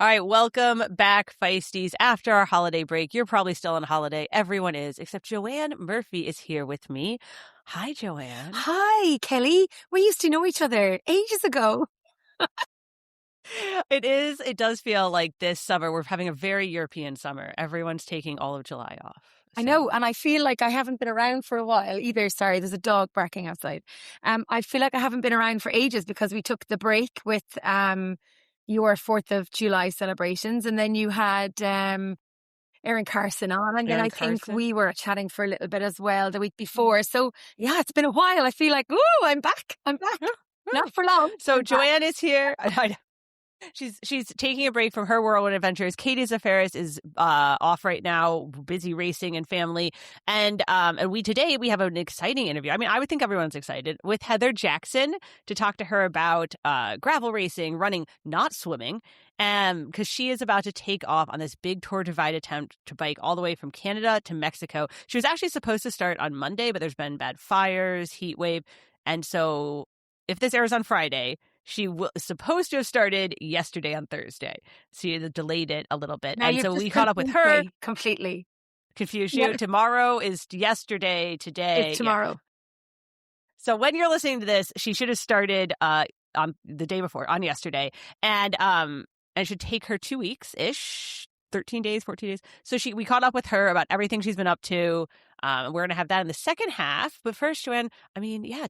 All right, welcome back, Feisties. After our holiday break, you're probably still on holiday. Everyone is, except Joanne Murphy is here with me. Hi, Joanne. Hi, Kelly. We used to know each other ages ago. It does feel like this summer we're having a very European summer. Everyone's taking all of July off. I know, and I feel like I haven't been around for a while either. Sorry, there's a dog barking outside. I feel like I haven't been around for ages because we took the break with your 4th of July celebrations, and then you had Erin Carson on, and then I think we were chatting for a little bit as well the week before. So yeah, it's been a while. I feel like, ooh, I'm back. Not for long. So Joanne is here. She's taking a break from her whirlwind adventures. Katie Zafaris is off right now, busy racing and family. And today we have an exciting interview. I mean, I would think everyone's excited, with Heather Jackson, to talk to her about gravel racing, running, not swimming, because she is about to take off on this big Tour Divide attempt to bike all the way from Canada to Mexico. She was actually supposed to start on Monday, but there's been bad fires, heat wave, and so if this airs on Friday, she was supposed to have started yesterday on Thursday. She delayed it a little bit. Now and so we caught up with her. Completely. Confused you? Yeah. Tomorrow is yesterday. Today. It's tomorrow. Yeah. So when you're listening to this, she should have started on the day before, on yesterday. And it should take her 2 weeks-ish. 13 days, 14 days. So we caught up with her about everything she's been up to. We're going to have that in the second half. But first, Joanne,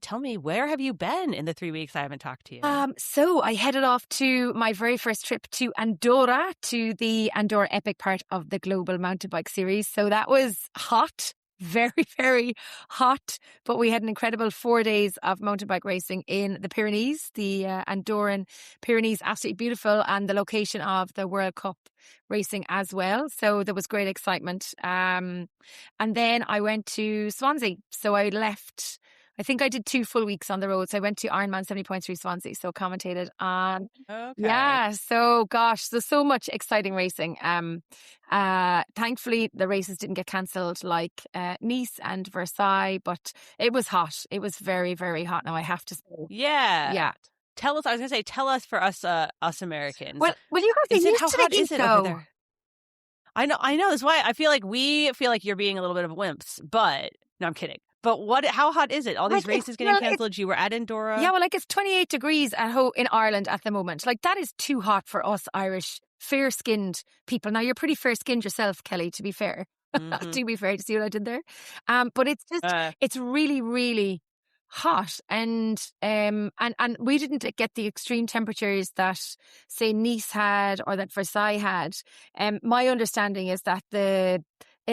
tell me, where have you been in the 3 weeks I haven't talked to you? So I headed off to my very first trip to Andorra, to the Andorra Epic part of the Global Mountain Bike Series. So that was hot. Very, very hot, but we had an incredible 4 days of mountain bike racing in the Pyrenees, the Andorran Pyrenees, absolutely beautiful, and the location of the World Cup racing as well. So there was great excitement. And then I went to Swansea. So I left, I think I did 2 full weeks on the road. So I went to Ironman 70.3 Swansea, so commentated on. Okay. Yeah, so gosh, there's so much exciting racing. Thankfully, the races didn't get cancelled like Nice and Versailles, but it was hot. It was very, very hot. Now I have to say. Yeah. Tell us. I was going to say, tell us for us Americans. Well, you guys are used to the heat, over there? I know. That's why I feel like we feel like you're being a little bit of wimps. But no, I'm kidding. But how hot is it? All these races getting cancelled. You were at Andorra. Yeah, well, it's 28 degrees in Ireland at the moment. Like, that is too hot for us Irish fair-skinned people. Now, you're pretty fair-skinned yourself, Kelly, to be fair. Mm-hmm. To be fair, to see what I did there. But it's just it's really, really hot, and we didn't get the extreme temperatures that, say, Nice had or that Versailles had. My understanding is that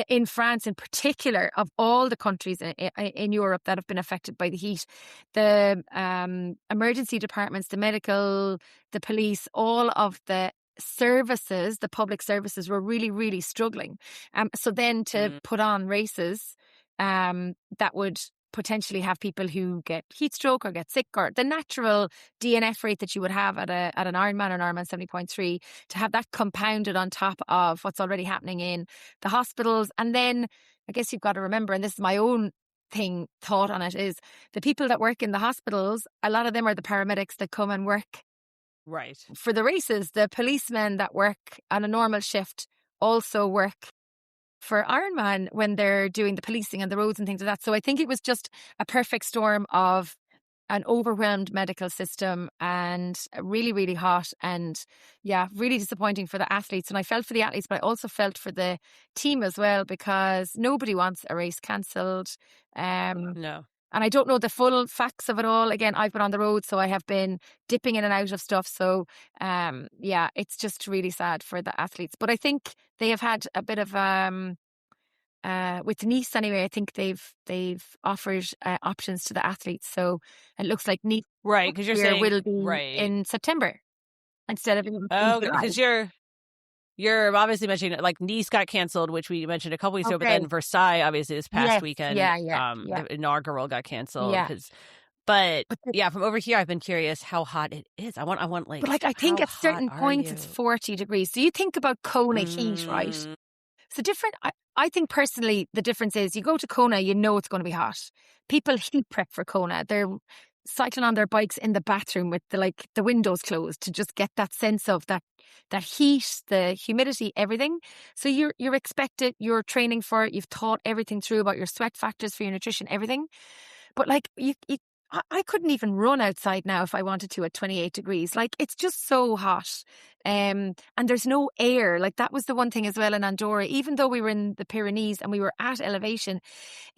in France in particular, of all the countries in Europe that have been affected by the heat, the emergency departments, the medical, the police, all of the services, the public services, were really, really struggling. So then to put on races that would potentially have people who get heat stroke or get sick, or the natural DNF rate that you would have at an Ironman or an Ironman 70.3, to have that compounded on top of what's already happening in the hospitals. And then I guess you've got to remember, and this is my own thought on it, is the people that work in the hospitals, a lot of them are the paramedics that come and work for the races. The policemen that work on a normal shift also work for Ironman when they're doing the policing and the roads and things like that. So I think it was just a perfect storm of an overwhelmed medical system and really, really hot, and really disappointing for the athletes. And I felt for the athletes, but I also felt for the team as well, because nobody wants a race cancelled. No. And I don't know the full facts of it all. Again, I've been on the road, so I have been dipping in and out of stuff. So, it's just really sad for the athletes. But I think they have had a bit of, with Nice anyway, I think they've offered options to the athletes. So it looks like Nice because you're saying will be in September instead of in because You're obviously mentioning, like, Nice got canceled, which we mentioned a couple weeks ago, but then Versailles, obviously, this past weekend, the inaugural got canceled. But from over here, I've been curious how hot it is. I want like, but I think at certain points it's 40 degrees. So you think about Kona heat, right? So different. I think personally, the difference is you go to Kona, you know it's going to be hot. People heat prep for Kona. They're cycling on their bikes in the bathroom with the windows closed to just get that sense of that heat, the humidity, everything. So you're expected, you're training for it, you've thought everything through about your sweat factors for your nutrition, everything. But like I couldn't even run outside now if I wanted to at 28 degrees. Like, it's just so hot. And there's no air. Like, that was the one thing as well in Andorra. Even though we were in the Pyrenees and we were at elevation,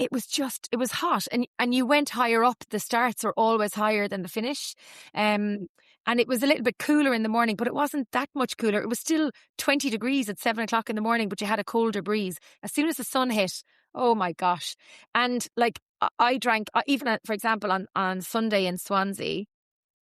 it was hot. And you went higher up. The starts are always higher than the finish. And it was a little bit cooler in the morning, but it wasn't that much cooler. It was still 20 degrees at 7 o'clock in the morning, but you had a colder breeze. As soon as the sun hit, oh my gosh. And like, I drank, even for example, on Sunday in Swansea,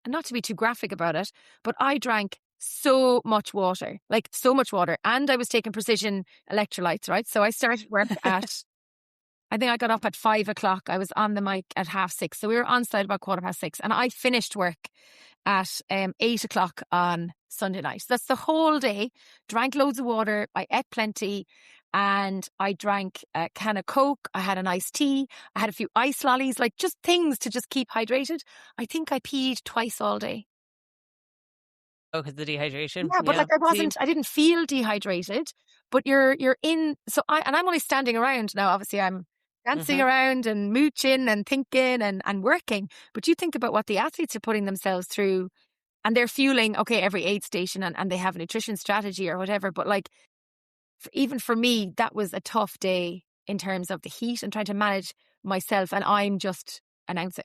and not to be too graphic about it, but I drank so much water, like so much water. And I was taking precision electrolytes, right? So I started work I think I got up at 5 o'clock. I was on the mic at 6:30. So we were on site about 6:15. And I finished work at 8 o'clock on Sunday night. So that's the whole day. Drank loads of water. I ate plenty. And I drank a can of Coke. I had an iced tea. I had a few ice lollies, like just things to just keep hydrated. I think I peed twice all day. Oh, because the dehydration? Yeah, but like I didn't feel dehydrated, but you're in, so I'm only standing around now. Obviously I'm dancing around and mooching and thinking and working. But you think about what the athletes are putting themselves through, and they're fueling, okay, every aid station and they have a nutrition strategy or whatever. But like, even for me, that was a tough day in terms of the heat and trying to manage myself. And I'm just announcing.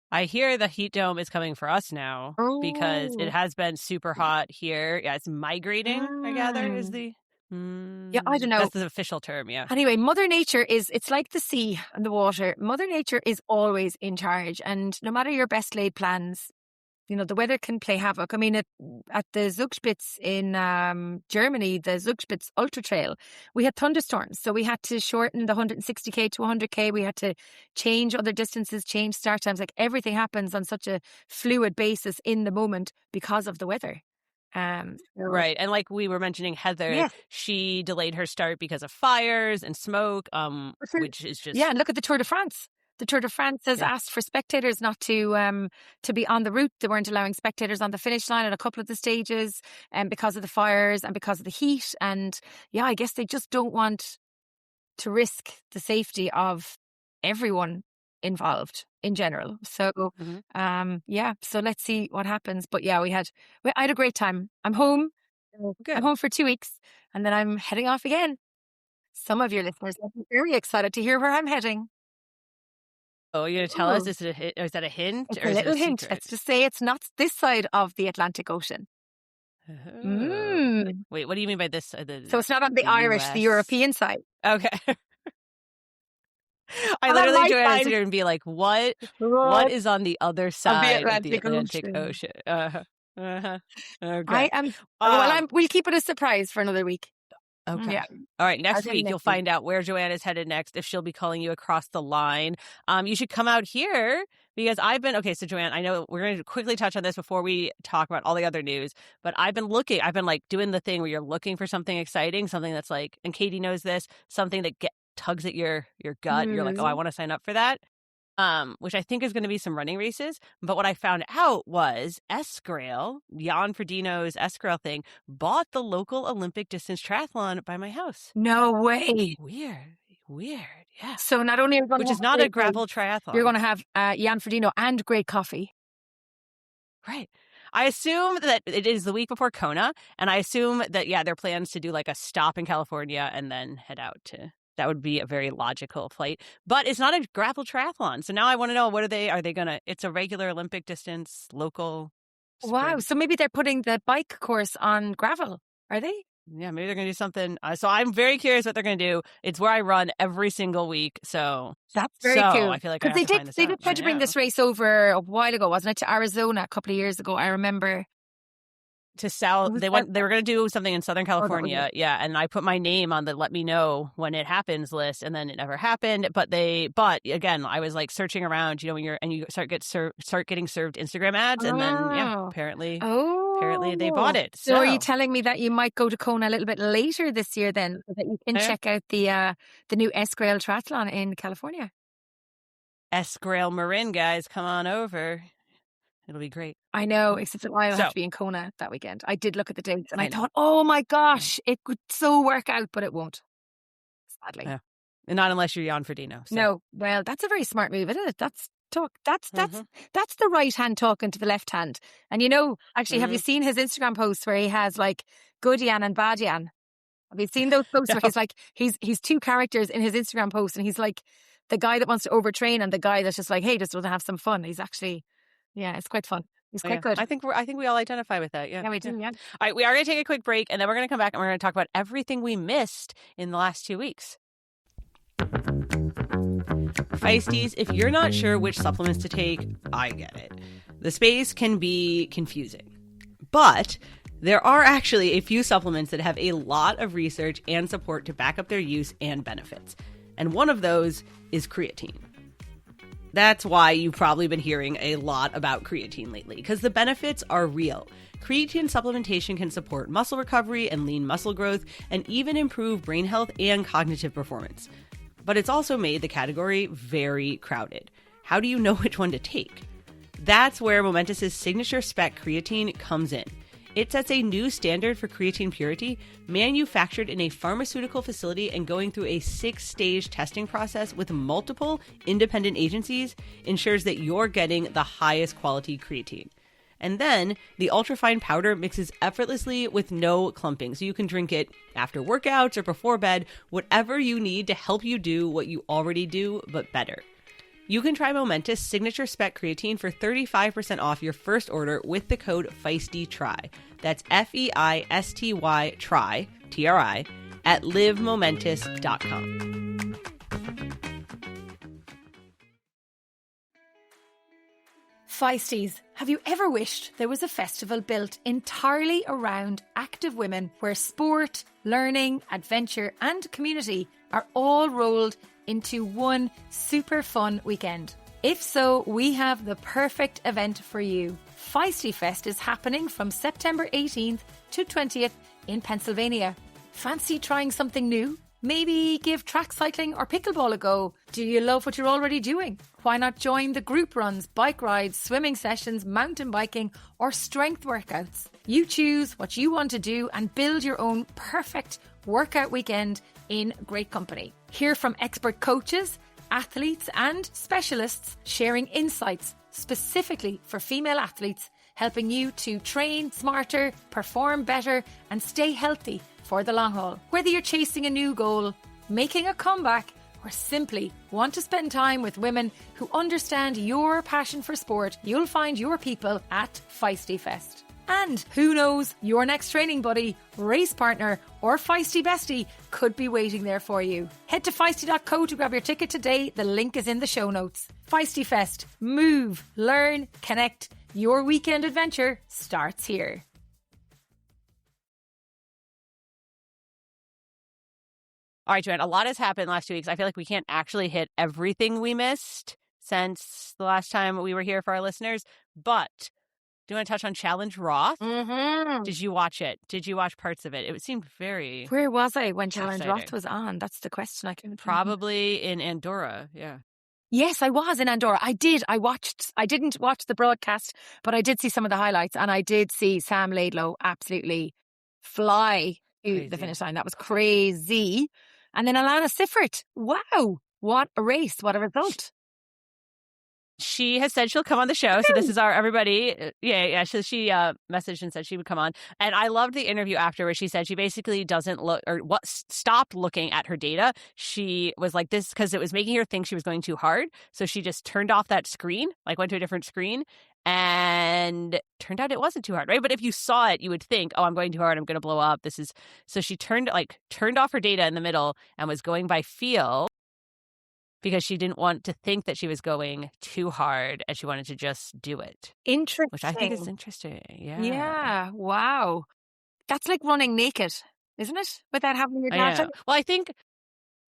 I hear the heat dome is coming for us now because it has been super hot here. Yeah, it's migrating, I gather, is the... Yeah, I don't know. That's the official term, yeah. Anyway, Mother Nature it's like the sea and the water. Mother Nature is always in charge. And no matter your best laid plans, you know, the weather can play havoc. I mean, at the Zugspitze in Germany, the Zugspitze Ultra Trail, we had thunderstorms. So we had to shorten the 160k to 100k. We had to change other distances, change start times. Like, everything happens on such a fluid basis in the moment because of the weather. Right. And like we were mentioning, Heather, she delayed her start because of fires and smoke, which is just... Yeah, and look at the Tour de France. The Tour de France has asked for spectators not to be on the route. They weren't allowing spectators on the finish line at a couple of the stages, because of the fires and because of the heat. And yeah, I guess they just don't want to risk the safety of everyone involved in general. So so let's see what happens. But yeah, I had a great time. I'm home. Good. I'm home for 2 weeks, and then I'm heading off again. Some of your listeners will be very excited to hear where I'm heading. Oh, you're going to tell us? Is that a hint? It's or a little hint. Secret? Let's just say it's not this side of the Atlantic Ocean. Wait, what do you mean by this? So it's not on the Irish, the European side. Okay. I literally do it and be like, what is on the other side of the Atlantic Ocean? Okay. We'll keep it a surprise for another week. Okay. Yeah. All right. Next week, you'll find out where Joanne is headed next, if she'll be calling you across the line. You should come out here because so Joanne, I know we're going to quickly touch on this before we talk about all the other news, but I've been like doing the thing where you're looking for something exciting, something that's like, and Katie knows this, something that tugs at your gut. You're like, oh, I want to sign up for that. Which I think is going to be some running races. But what I found out was Escrail, Jan Frodeno's Escrail thing, bought the local Olympic distance triathlon by my house. No way. Weird. Yeah. So not only are you going which is not a gravel triathlon. You're going to have Jan Frodeno and great coffee. Right. I assume that it is the week before Kona, and I assume that, their plans to do like a stop in California and then head out to... That would be a very logical flight. But it's not a gravel triathlon. So now I want to know, are they going to... It's a regular Olympic distance, local... sprint. Wow. So maybe they're putting the bike course on gravel. Are they? Yeah, maybe they're going to do something. So I'm very curious what they're going to do. It's where I run every single week. So that's very cool. I feel like they did try to bring this race over a while ago, wasn't it? To Arizona a couple of years ago. I remember... To South, they were going to do something in Southern California, and I put my name on the let me know when it happens list, and then it never happened. But again, I was like searching around, when you start getting served Instagram ads, and then apparently they bought it. So are you telling me that you might go to Kona a little bit later this year then, so that you can check out the new Escrail triathlon in California? Esquirrel Marin guys, come on over. It'll be great. I know, except that I'll have to be in Kona that weekend. I did look at the dates and I know. thought, oh my gosh, it could so work out, but it won't. Sadly. Yeah. And not unless you're Jan Frodeno. So. No. Well, that's a very smart move, isn't it? That's the right hand talking to the left hand. And you know, actually, have you seen his Instagram posts where he has like good Jan and bad Jan? Have you seen those posts where he's like, he's two characters in his Instagram post, and he's like the guy that wants to overtrain and the guy that's just like, hey, just want to have some fun. He's actually, yeah, it's quite fun. He's quite good. I think we all identify with that. Yeah, we do. Yeah. All right, we are going to take a quick break, and then we're going to come back and we're going to talk about everything we missed in the last 2 weeks. Feisties, if you're not sure which supplements to take, I get it. The space can be confusing. But there are actually a few supplements that have a lot of research and support to back up their use and benefits. And one of those is creatine. That's why you've probably been hearing a lot about creatine lately, because the benefits are real. Creatine supplementation can support muscle recovery and lean muscle growth, and even improve brain health and cognitive performance. But it's also made the category very crowded. How do you know which one to take? That's where Momentus's signature spec creatine comes in. It sets a new standard for creatine purity, manufactured in a pharmaceutical facility and going through a 6-stage testing process with multiple independent agencies, ensures that you're getting the highest quality creatine. And then the ultrafine powder mixes effortlessly with no clumping, so you can drink it after workouts or before bed, whatever you need to help you do what you already do, but better. You can try Momentus Signature Spec Creatine for 35% off your first order with the code FEISTYTRY. That's FEISTY TRY, TRI, at livemomentus.com. Feisties, have you ever wished there was a festival built entirely around active women where sport, learning, adventure and community are all rolled into one super fun weekend? If so, we have the perfect event for you. Feisty Fest is happening from September 18th to 20th in Pennsylvania. Fancy trying something new? Maybe give track cycling or pickleball a go. Do you love what you're already doing? Why not join the group runs, bike rides, swimming sessions, mountain biking, or strength workouts? You choose what you want to do and build your own perfect workout weekend in great company. Hear from expert coaches, athletes, and specialists sharing insights specifically for female athletes, helping you to train smarter, perform better, and stay healthy for the long haul. Whether you're chasing a new goal, making a comeback, or simply want to spend time with women who understand your passion for sport, you'll find your people at Feisty Fest. And who knows, your next training buddy, race partner, or feisty bestie could be waiting there for you. Head to feisty.co to grab your ticket today. The link is in the show notes. Feisty Fest. Move, learn, connect. Your weekend adventure starts here. All right, Joanne, a lot has happened last 2 weeks. I feel like we can't actually hit everything we missed since the last time we were here for our listeners. But do you want to touch on Challenge Roth? Mm-hmm. Did you watch it? Did you watch parts of it? It seemed very... Where was I when Challenge exciting. Roth was on? That's the question I can... Probably in Andorra, yeah. Yes, I was in Andorra. I didn't watch the broadcast, but I did see some of the highlights, and I did see Sam Laidlow absolutely fly to the finish line. That was crazy. And then Alana Siffert. Wow. What a race. What a result. She has said she'll come on the show. So this is our everybody. Yeah. So she messaged and said she would come on. And I loved the interview after where she said she basically doesn't look or stopped looking at her data. She was like this because it was making her think she was going too hard. So she just turned off that screen, like went to a different screen. And turned out it wasn't too hard, right? But if you saw it, you would think, oh, I'm going too hard. I'm going to blow up. So she turned off her data in the middle and was going by feel because she didn't want to think that she was going too hard and she wanted to just do it. Interesting. Which I think is interesting. Yeah. Yeah. Wow. That's like running naked, isn't it? Without having your data. Well, I think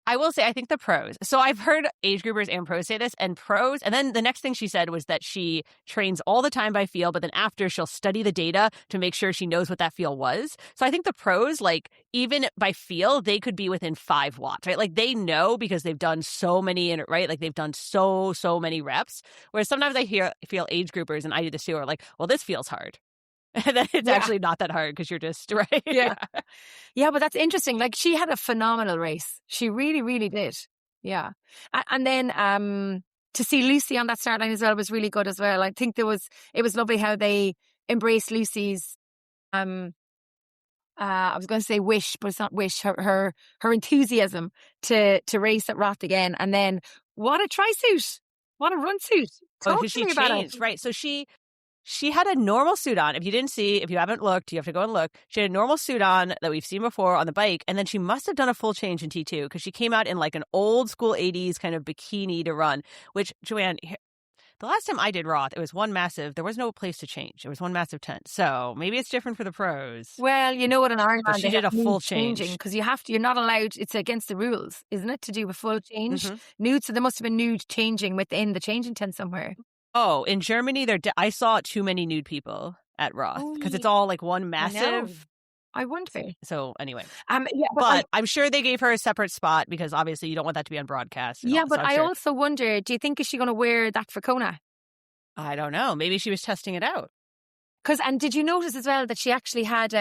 I will say, I think the pros. So I've heard age groupers and pros say this, and pros. And then the next thing she said was that she trains all the time by feel, but then after she'll study the data to make sure she knows what that feel was. So I think the pros, like even by feel, they could be within 5 watts, right? Like they know because they've done so many, right? Like they've done so many reps. Whereas sometimes I feel age groupers, and I do this too, are like, well, this feels hard. And then it's actually not that hard because you're just, right? Yeah. Yeah, but that's interesting. Like she had a phenomenal race. She really, really did. Yeah. And then to see Lucy on that start line as well was really good as well. I think it was lovely how they embraced Lucy's I was going to say wish, but it's not wish, her enthusiasm to race at Roth again. And then what a tri-suit. What a run suit. Talk to me about it. Right. So she had a normal suit on. If you haven't looked, you have to go and look. She had a normal suit on that we've seen before on the bike. And then she must have done a full change in T2 because she came out in like an old school 80s kind of bikini to run, which, Joanne, the last time I did Roth, it was there was no place to change. It was one massive tent. So maybe it's different for the pros. Well, you know what, an Ironman, she did a full change. Because you're not allowed, it's against the rules, isn't it, to do a full change? Nude, so there must have been nude changing within the changing tent somewhere. Oh, in Germany, I saw too many nude people at Roth because it's all like one massive. I wonder. So anyway, but I'm sure they gave her a separate spot because obviously you don't want that to be on broadcast. Yeah, but I also wonder, do you think is she going to wear that for Kona? I don't know. Maybe she was testing it out. And did you notice as well that she actually had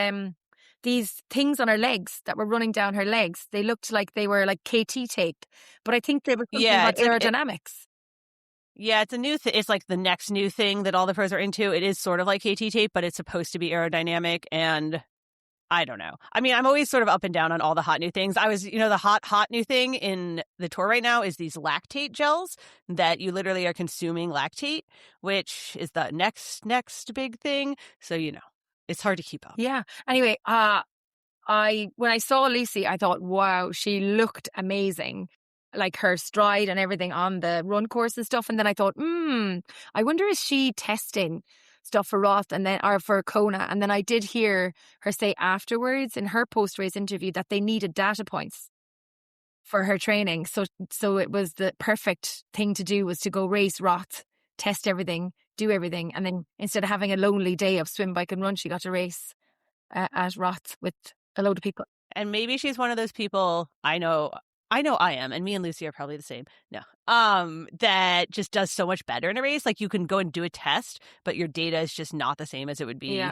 these things on her legs that were running down her legs? They looked like they were like KT tape, but I think they were something about aerodynamics. Yeah, it's a new thing. It's like the next new thing that all the pros are into. It is sort of like KT tape, but it's supposed to be aerodynamic. And I don't know. I mean, I'm always sort of up and down on all the hot new things. The hot new thing in the tour right now is these lactate gels that you literally are consuming lactate, which is the next big thing. So, it's hard to keep up. Yeah. Anyway, when I saw Lucy, I thought, wow, she looked amazing. Like her stride and everything on the run course and stuff. And then I thought, I wonder is she testing stuff for Roth or for Kona? And then I did hear her say afterwards in her post-race interview that they needed data points for her training. So it was the perfect thing to do was to go race Roth, test everything, do everything. And then instead of having a lonely day of swim, bike and run, she got to race at Roth with a load of people. And maybe she's one of those people, I know I am, and me and Lucy are probably the same. No, that just does so much better in a race. Like you can go and do a test, but your data is just not the same as it would be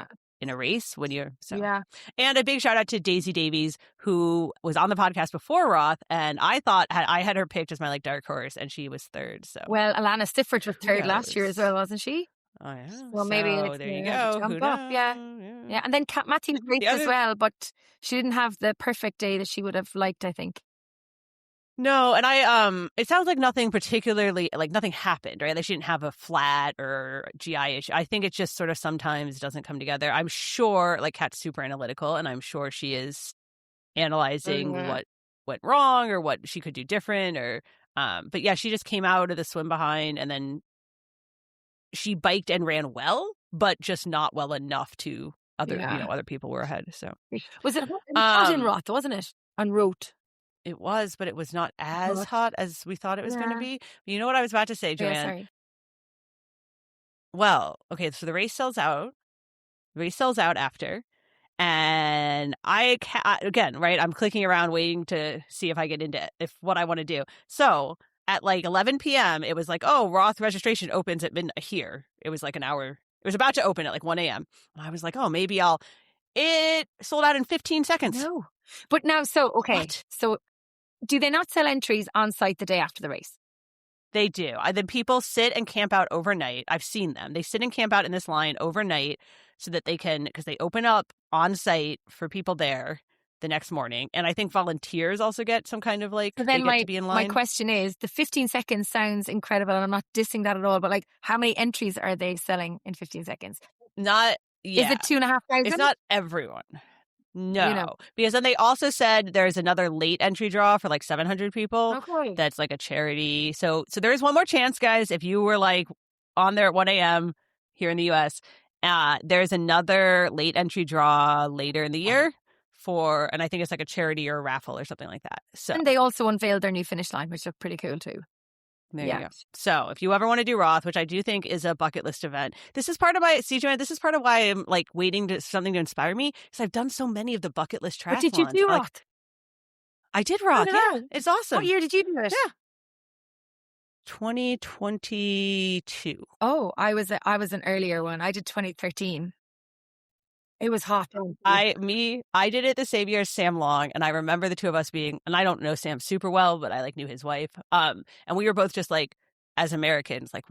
in a race when you're. So. Yeah. And a big shout out to Daisy Davies, who was on the podcast before Roth, and I thought I had her picked as my dark horse, and she was third. So well, Alana Sifford was third last year as well, wasn't she? Oh yeah. Well, maybe there you go. Jump up. Yeah. And then Kat Matthews raced as well, but she didn't have the perfect day that she would have liked, I think. No, and it sounds like nothing particularly, like nothing happened, right? Like she didn't have a flat or GI issue. I think it just sort of sometimes doesn't come together. I'm sure, like Kat's super analytical, and I'm sure she is analyzing what went wrong or what she could do different but yeah, she just came out of the swim behind, and then she biked and ran well, but just not well enough to other people were ahead. So was it hot in Roth, wasn't it? On Roth. It was, but it was not as hot as we thought it was going to be. You know what I was about to say, Joanne? Yeah, sorry. Well, okay, so the race sells out. The race sells out after. And again, right, I'm clicking around waiting to see if I get into what I want to do. So at like 11 p.m., it was like, oh, Roth registration opens at midnight here. It was like an hour. It was about to open at like 1 a.m. And I was like, oh, maybe it sold out in 15 seconds. No. But now, so do they not sell entries on site the day after the race? They do. Then people sit and camp out overnight. I've seen them. They sit and camp out in this line overnight so that they can, because they open up on site for people there the next morning. And I think volunteers also get some kind of like, so then they get to be in line. My question is, the 15 seconds sounds incredible, and I'm not dissing that at all, but like how many entries are they selling in 15 seconds? Not, yeah. Is it 2,500? It's not everyone. No, because then they also said there's another late entry draw for like 700 people. Okay. That's like a charity. So there is one more chance, guys. If you were like on there at 1 a.m. here in the U.S., there's another late entry draw later in the year and I think it's like a charity or a raffle or something like that. So And they also unveiled their new finish line, which looked pretty cool too. there you go. So if you ever want to do Roth, which I do think is a bucket list event, this is part of my, Joanne, this is part of why I'm like waiting to something to inspire me, because I've done so many of the bucket list triathlons. But did you do Roth? I did Roth. Yeah, it's awesome. What year did you do it? Yeah. 2022. Oh, I was an earlier one. I did 2013. It was hot. I did it the same year as Sam Long, and I remember the two of us being, and I don't know Sam super well, but I like knew his wife. And we were both just like, as Americans, like,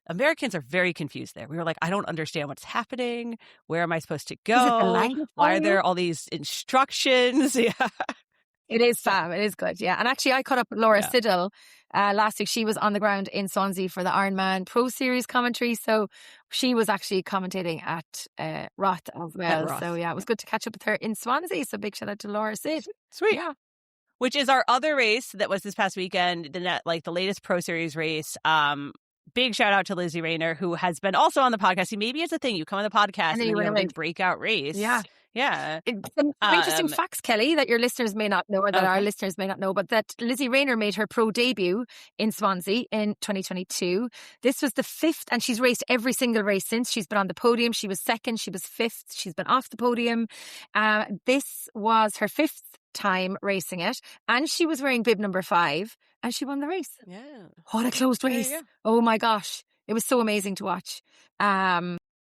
Americans are very confused there. We were like, I don't understand what's happening. Where am I supposed to go? Why are there all these instructions? Yeah. It is fab. It is good. Yeah. And actually, I caught up with Laura Siddle last week. She was on the ground in Swansea for the Ironman Pro Series commentary. So she was actually commentating at Roth as well. So yeah, it was good to catch up with her in Swansea. So big shout out to Laura Sid. Sweet. Yeah. Which is our other race that was this past weekend, the latest Pro Series race. Big shout out to Lizzie Rayner, who has been also on the podcast. See, maybe it's a thing. You come on the podcast and then you have a big breakout race. Yeah. Yeah. Some interesting facts, Kelly, that your listeners may not know, or that our listeners may not know, but that Lizzie Rayner made her pro debut in Swansea in 2022. This was the 5th, and she's raced every single race since. She's been on the podium. She was 2nd. She was 5th. She's been off the podium. This was her 5th time racing it, and she was wearing bib number 5, and she won the race. Yeah. What a close race. Oh my gosh. It was so amazing to watch.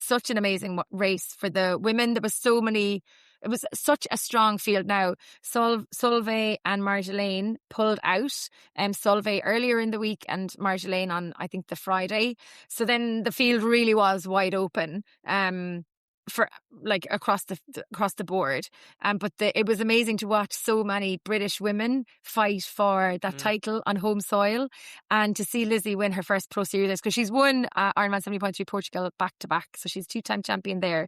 Such an amazing race for the women. There was it was such a strong field now. Solveig and Marjolaine pulled out. Solveig earlier in the week and Marjolaine on, I think, the Friday. So then the field really was wide open. For like across the board, but it was amazing to watch so many British women fight for that title on home soil, and to see Lizzie win her first Pro Series, because she's won Ironman 70.3 Portugal back to back, so she's 2-time champion there.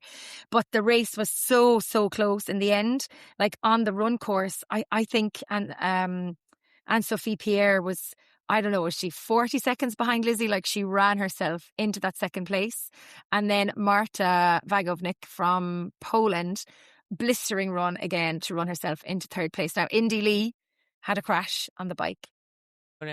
But the race was so close in the end. Like on the run course, I think, and Sophie Pierre was, I don't know, was she 40 seconds behind Lizzie? Like, she ran herself into that second place. And then Marta Wagovnik from Poland, blistering run again to run herself into 3rd place. Now, Indy Lee had a crash on the bike.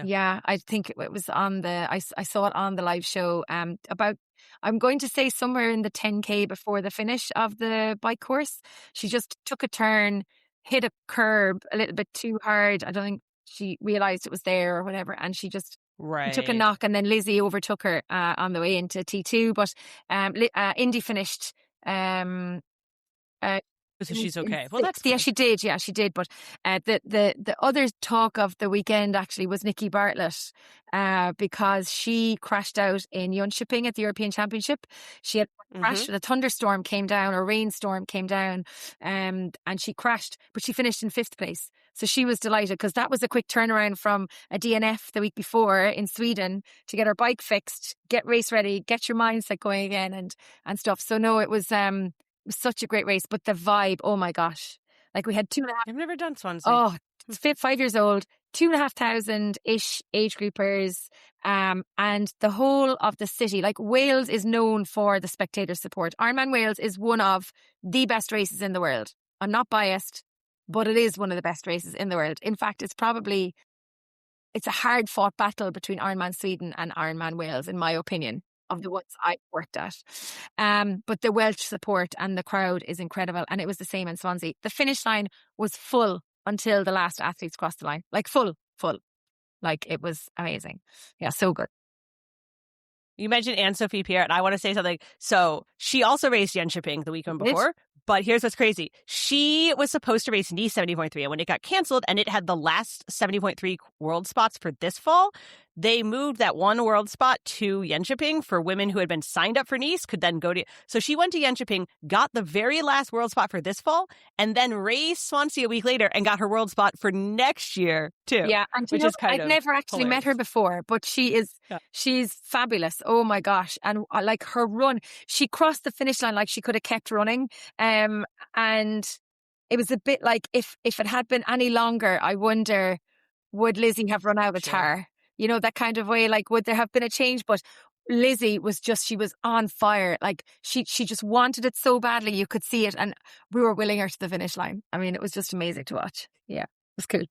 Yeah, I think it was on I saw it on the live show about, I'm going to say somewhere in the 10K before the finish of the bike course. She just took a turn, hit a curb a little bit too hard. I don't think she realised it was there or whatever, and she just took a knock, and then Lizzie overtook her on the way into T2. But Indy finished. So she's okay. Well, that's good. Yeah, she did. Yeah, she did. But the other talk of the weekend actually was Nikki Bartlett, because she crashed out in Jönköping at the European Championship. She had crashed. A thunderstorm came down, or rainstorm came down, and she crashed. But she finished in 5th place. So she was delighted, because that was a quick turnaround from a DNF the week before in Sweden to get her bike fixed, get race ready, get your mindset going again, and stuff. So no, it was such a great race. But the vibe, oh my gosh. Like, we had 2.5. I've never done Swansea. Oh, it's 5 years old, 2,500-ish age groupers, and the whole of the city. Like, Wales is known for the spectator support. Ironman Wales is one of the best races in the world. I'm not biased, but it is one of the best races in the world. In fact, it's a hard fought battle between Ironman Sweden and Ironman Wales, in my opinion, of the ones I've worked at. But the Welsh support and the crowd is incredible. And it was the same in Swansea. The finish line was full until the last athletes crossed the line. Like, full. Like, it was amazing. Yeah, so good. You mentioned Anne-Sophie Pierre, and I want to say something. So she also raced Jönköping the weekend before. But here's what's crazy. She was supposed to race Nice 70.3, and when it got canceled and it had the last 70.3 world spots for this fall, they moved that one world spot to Jönköping for women who had been signed up for Nice, could then go to. So she went to Jönköping, got the very last world spot for this fall, and then raced Swansea a week later and got her world spot for next year too. Yeah, and which is kind of I'd never actually hilarious. Met her before, but she's fabulous. Oh my gosh. And like, her run, she crossed the finish line like she could have kept running. And it was a bit like, if it had been any longer, I wonder, would Lizzie have run out of tar? You know, that kind of way. Like, would there have been a change? But Lizzie was just, she was on fire. Like she just wanted it so badly. You could see it. And we were willing her to the finish line. I mean, it was just amazing to watch. Yeah, it was cool.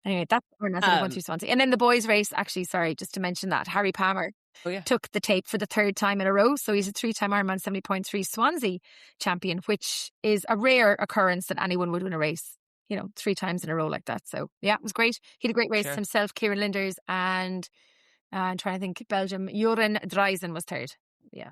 Anyway, that's our National going through Swansea. And then the boys race, actually, sorry, just to mention that, Harry Palmer took the tape for the third time in a row. So he's a 3-time Ironman 70.3 Swansea champion, which is a rare occurrence that anyone would win a race, 3 times in a row like that. So yeah, it was great. He had a great race himself, Kieran Linders, and I'm trying to think, Belgium, Joran Dreisen was third. Yeah.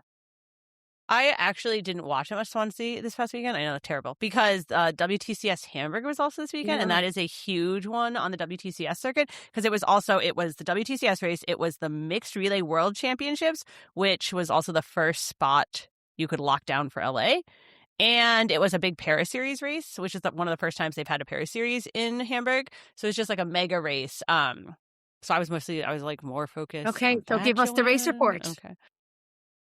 I actually didn't watch that much Swansea this past weekend. I know, terrible, because WTCS Hamburg was also this weekend, and that is a huge one on the WTCS circuit, because it was the WTCS race, it was the Mixed Relay World Championships, which was also the first spot you could lock down for LA, and it was a big Para-Series race, which is one of the first times they've had a Para-Series in Hamburg, so it's just like a mega race. So I was like more focused. Okay, so give us the race report. Okay.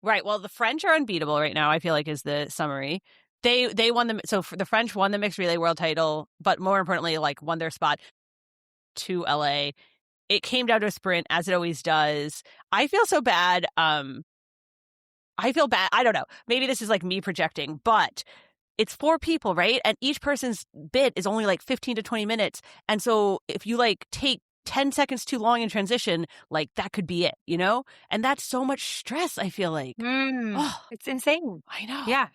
Right. Well, the French are unbeatable right now, I feel like, is the summary. They won the French won the mixed relay world title, but more importantly, like, won their spot to LA. It came down to a sprint, as it always does. I feel so bad. I feel bad. I don't know. Maybe this is like me projecting, but it's 4 people, right? And each person's bit is only like 15 to 20 minutes. And so if you like take 10 seconds too long in transition, like, that could be it, And that's so much stress, I feel like. It's insane. I know. Yeah.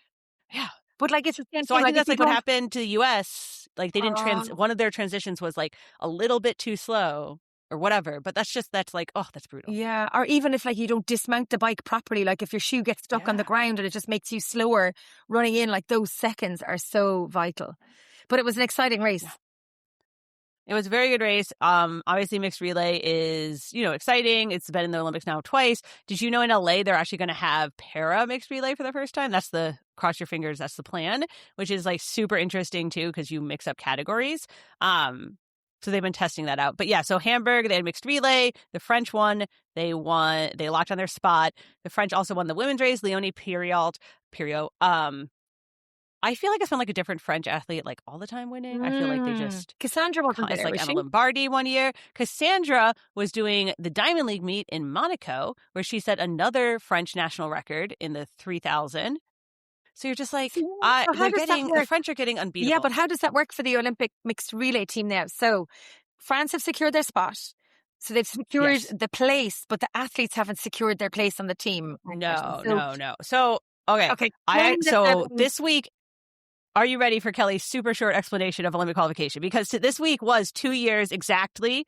Yeah. But like, it's the same so thing. I think that's like what happened to the US. Like, they didn't one of their transitions was like a little bit too slow or whatever. But that's like, that's brutal. Yeah. Or even if like you don't dismount the bike properly, like if your shoe gets stuck on the ground and it just makes you slower running in, like, those seconds are so vital. But it was an exciting race. Yeah. It was a very good race. Obviously, mixed relay is, exciting. It's been in the Olympics now twice. Did you know in LA they're actually going to have para mixed relay for the first time? That's cross your fingers, that's the plan, which is like super interesting too, because you mix up categories. So they've been testing that out. But yeah, so Hamburg, they had mixed relay. The French won. They locked on their spot. The French also won the women's race. Leonie Perriot. I feel like it's been like a different French athlete like all the time winning. I feel like they just... Cassandra wasn't there, like Emma Lombardi one year. Cassandra was doing the Diamond League meet in Monaco, where she set another French national record in the 3,000. So you're just like, the French are getting unbeatable. Yeah, but how does that work for the Olympic mixed relay team now? So France have secured their spot. So they've secured the place, but the athletes haven't secured their place on the team. No. So, okay. This week... Are you ready for Kelly's super short explanation of Olympic qualification? Because this week was 2 years exactly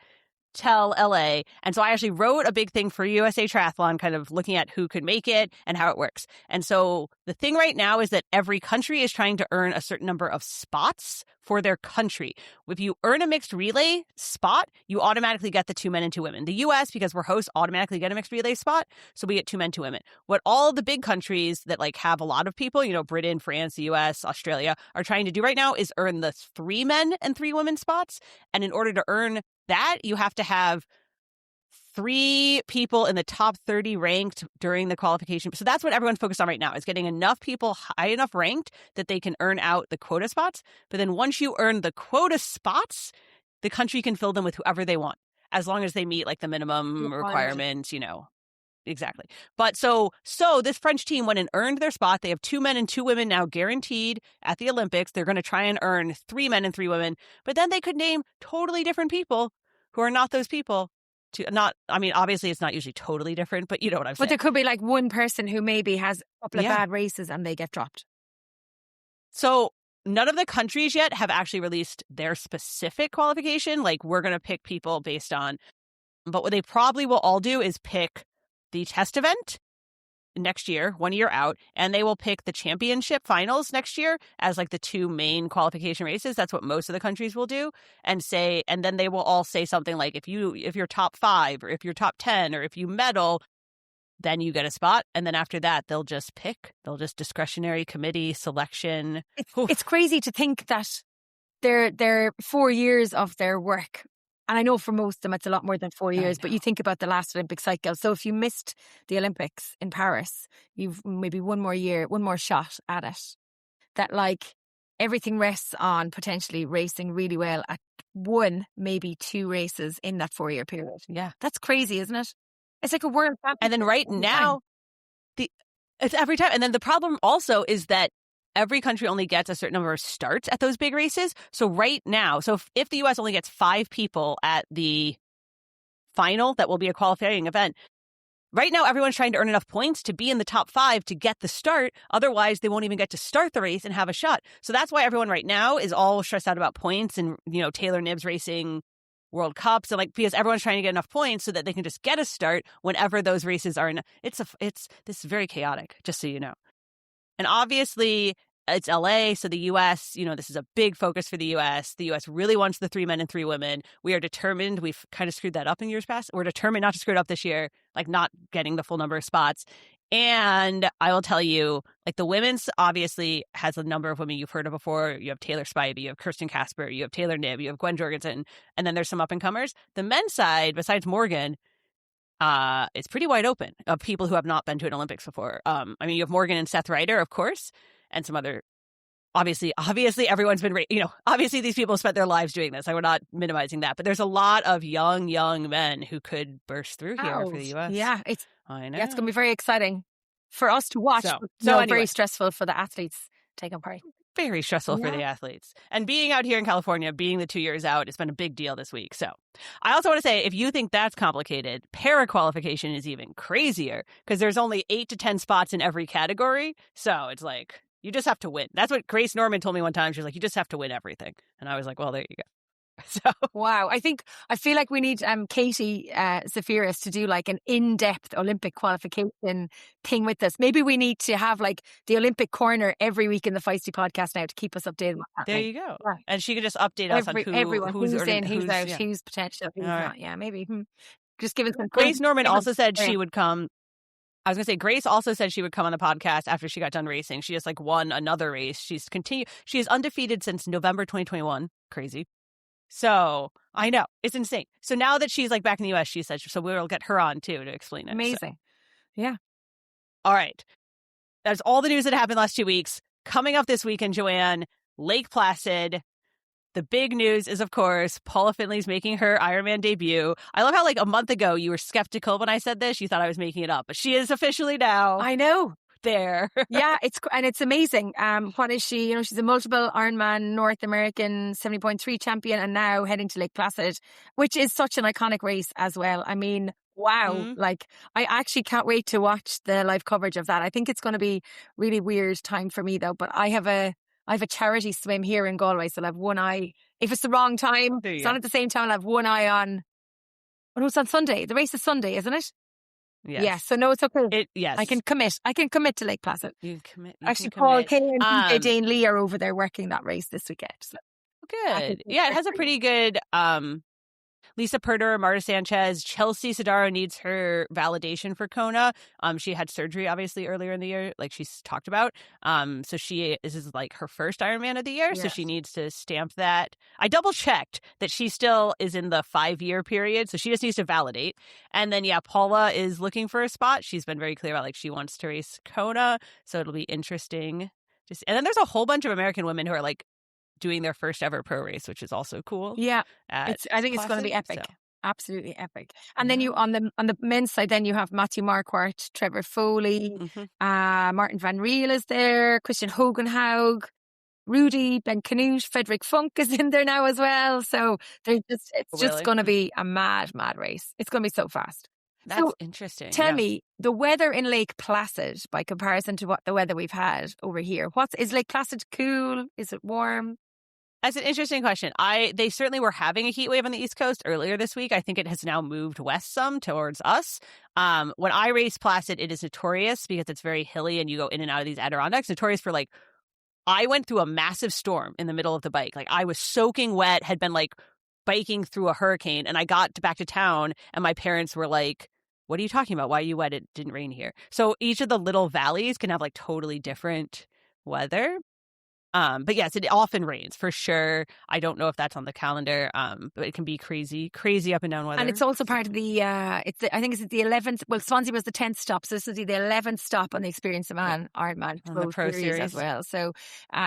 till LA. And so I actually wrote a big thing for USA Triathlon, kind of looking at who could make it and how it works. And so the thing right now is that every country is trying to earn a certain number of spots for their country. If you earn a mixed relay spot, you automatically get the 2 men and 2 women. The US, because we're hosts, automatically get a mixed relay spot. So we get 2 men, 2 women. What all the big countries that like have a lot of people, Britain, France, the US, Australia, are trying to do right now is earn the 3 men and 3 women spots. And in order to earn that, you have to have 3 people in the top 30 ranked during the qualification. So that's what everyone's focused on right now, is getting enough people high enough ranked that they can earn out the quota spots. But then once you earn the quota spots, the country can fill them with whoever they want, as long as they meet like the minimum requirements, Exactly. But so this French team went and earned their spot. They have 2 men and 2 women now guaranteed at the Olympics. They're going to try and earn 3 men and 3 women. But then they could name totally different people who are not those people. Obviously it's not usually totally different, but you know what I'm saying. But there could be like one person who maybe has a couple of bad races and they get dropped. So none of the countries yet have actually released their specific qualification. Like, we're going to pick people based on, but what they probably will all do is pick the test event next year, 1 year out, and they will pick the championship finals next year as like the 2 main qualification races. That's what most of the countries will do, and then they will all say something like, if you're top 5 or if you're top 10 or if you medal, then you get a spot. And then after that, they'll just discretionary committee selection. It's crazy to think that they're 4 years of their work. And I know for most of them, it's a lot more than 4 years, but you think about the last Olympic cycle. So if you missed the Olympics in Paris, you've maybe 1 more year, 1 more shot at it. That like everything rests on potentially racing really well at 1, maybe 2 races in that 4-year period. Yeah. That's crazy, isn't it? It's like a world championship. And then right now, it's every time. And then the problem also is that every country only gets a certain number of starts at those big races. So right now, if the U.S. only gets 5 people at the final, that will be a qualifying event. Right now, everyone's trying to earn enough points to be in the top 5 to get the start. Otherwise, they won't even get to start the race and have a shot. So that's why everyone right now is all stressed out about points and, Taylor Nibbs racing World Cups. And because everyone's trying to get enough points so that they can just get a start whenever those races are in. This is very chaotic, just so you know. And obviously, it's LA, so the U.S., this is a big focus for the U.S. The U.S. really wants the 3 men and 3 women. We are determined. We've kind of screwed that up in years past. We're determined not to screw it up this year, not getting the full number of spots. And I will tell you, the women's obviously has a number of women you've heard of before. You have Taylor Spivey, you have Kirsten Casper, you have Taylor Knibb, you have Gwen Jorgensen, and then there's some up-and-comers. The men's side, besides Morgan, it's pretty wide open of people who have not been to an Olympics before. You have Morgan and Seth Ryder, of course, and some other. Obviously, everyone's been, obviously these people spent their lives doing this. I am not minimizing that, but there's a lot of young men who could burst through here for the U.S. Yeah, I know. Yeah, it's going to be very exciting for us to watch. So anyway. Very stressful for the athletes taking part. Very stressful for the athletes. And being out here in California, being the 2 years out, it's been a big deal this week. So I also want to say, if you think that's complicated, para-qualification is even crazier because there's only 8 to 10 spots in every category. So it's you just have to win. That's what Grace Norman told me one time. She was like, you just have to win everything. And I was like, well, there you go. So wow. I feel like we need Katie Zafiris to do an in-depth Olympic qualification thing with us. Maybe we need to have the Olympic corner every week in the Feisty podcast now to keep us updated. There you go. Yeah. And she could just update us on who's in, who's out, who's potential, who's not. Yeah, maybe. Just give us some. Grace Norman also said she would come. I was going to say, Grace also said she would come on the podcast after she got done racing. She just won another race. She is undefeated since November 2021. Crazy. So I know, it's insane. So now that she's back in the U.S., she said, so we'll get her on too to explain it. Amazing. So. Yeah. All right. That's all the news that happened last 2 weeks. Coming up this weekend, Joanne, Lake Placid. The big news is, of course, Paula Findlay's making her Ironman debut. I love how a month ago you were skeptical when I said this. You thought I was making it up, but she is officially now. I know. There. Yeah, it's amazing. What is she? She's a multiple Ironman North American 70.3 champion and now heading to Lake Placid, which is such an iconic race as well. Wow. Mm-hmm. I actually can't wait to watch the live coverage of that. I think it's going to be really weird time for me though, but I have a charity swim here in Galway, so I'll have one eye. If it's the wrong time, it's not at the same time, I'll have one eye on. Oh no, it's on Sunday. The race is Sunday, isn't it? Yes. Yeah, so no, it's okay. Yes. I can commit to Lake Placid. You can commit. Actually, Paul Kelly and DJ Dane Lee are over there working that race this weekend. So. Good. Yeah, it has a pretty good Lisa Purder, Marta Sanchez, Chelsea Sodaro needs her validation for Kona. She had surgery obviously earlier in the year, she's talked about. So this is her first Ironman of the year, yes. So she needs to stamp that. I double checked that she still is in the 5-year period, so she just needs to validate. And then Paula is looking for a spot. She's been very clear about she wants to race Kona, so it'll be interesting. And then there's a whole bunch of American women who are doing their first ever pro race, which is also cool. Yeah, I think it's going to be epic. So. Absolutely epic. And then you on the men's side, then you have Matthew Marquardt, Trevor Foley, Martin Van Riel is there, Christian Hogenhaug, Rudy Ben Canute, Frederick Funk is in there now as well. So it's just going to be a mad race. It's going to be so fast. That's interesting. Tell me, the weather in Lake Placid, by comparison to what the weather we've had over here, is Lake Placid cool? Is it warm? That's an interesting question. They certainly were having a heat wave on the East Coast earlier this week. I think it has now moved west some towards us. When I race Placid, it is notorious because it's very hilly and you go in and out of these Adirondacks. Notorious for I went through a massive storm in the middle of the bike. I was soaking wet, had been biking through a hurricane, and I got back to town and my parents were like, what are you talking about? Why are you wet? It didn't rain here. So each of the little valleys can have totally different weather. But yes, it often rains for sure. I don't know if that's on the calendar, but it can be crazy up and down weather. And it's also part of the, I think it's the 11th, well, Swansea was the 10th stop. So this will be the 11th stop on the Experience of Man Ironman Pro series as well. So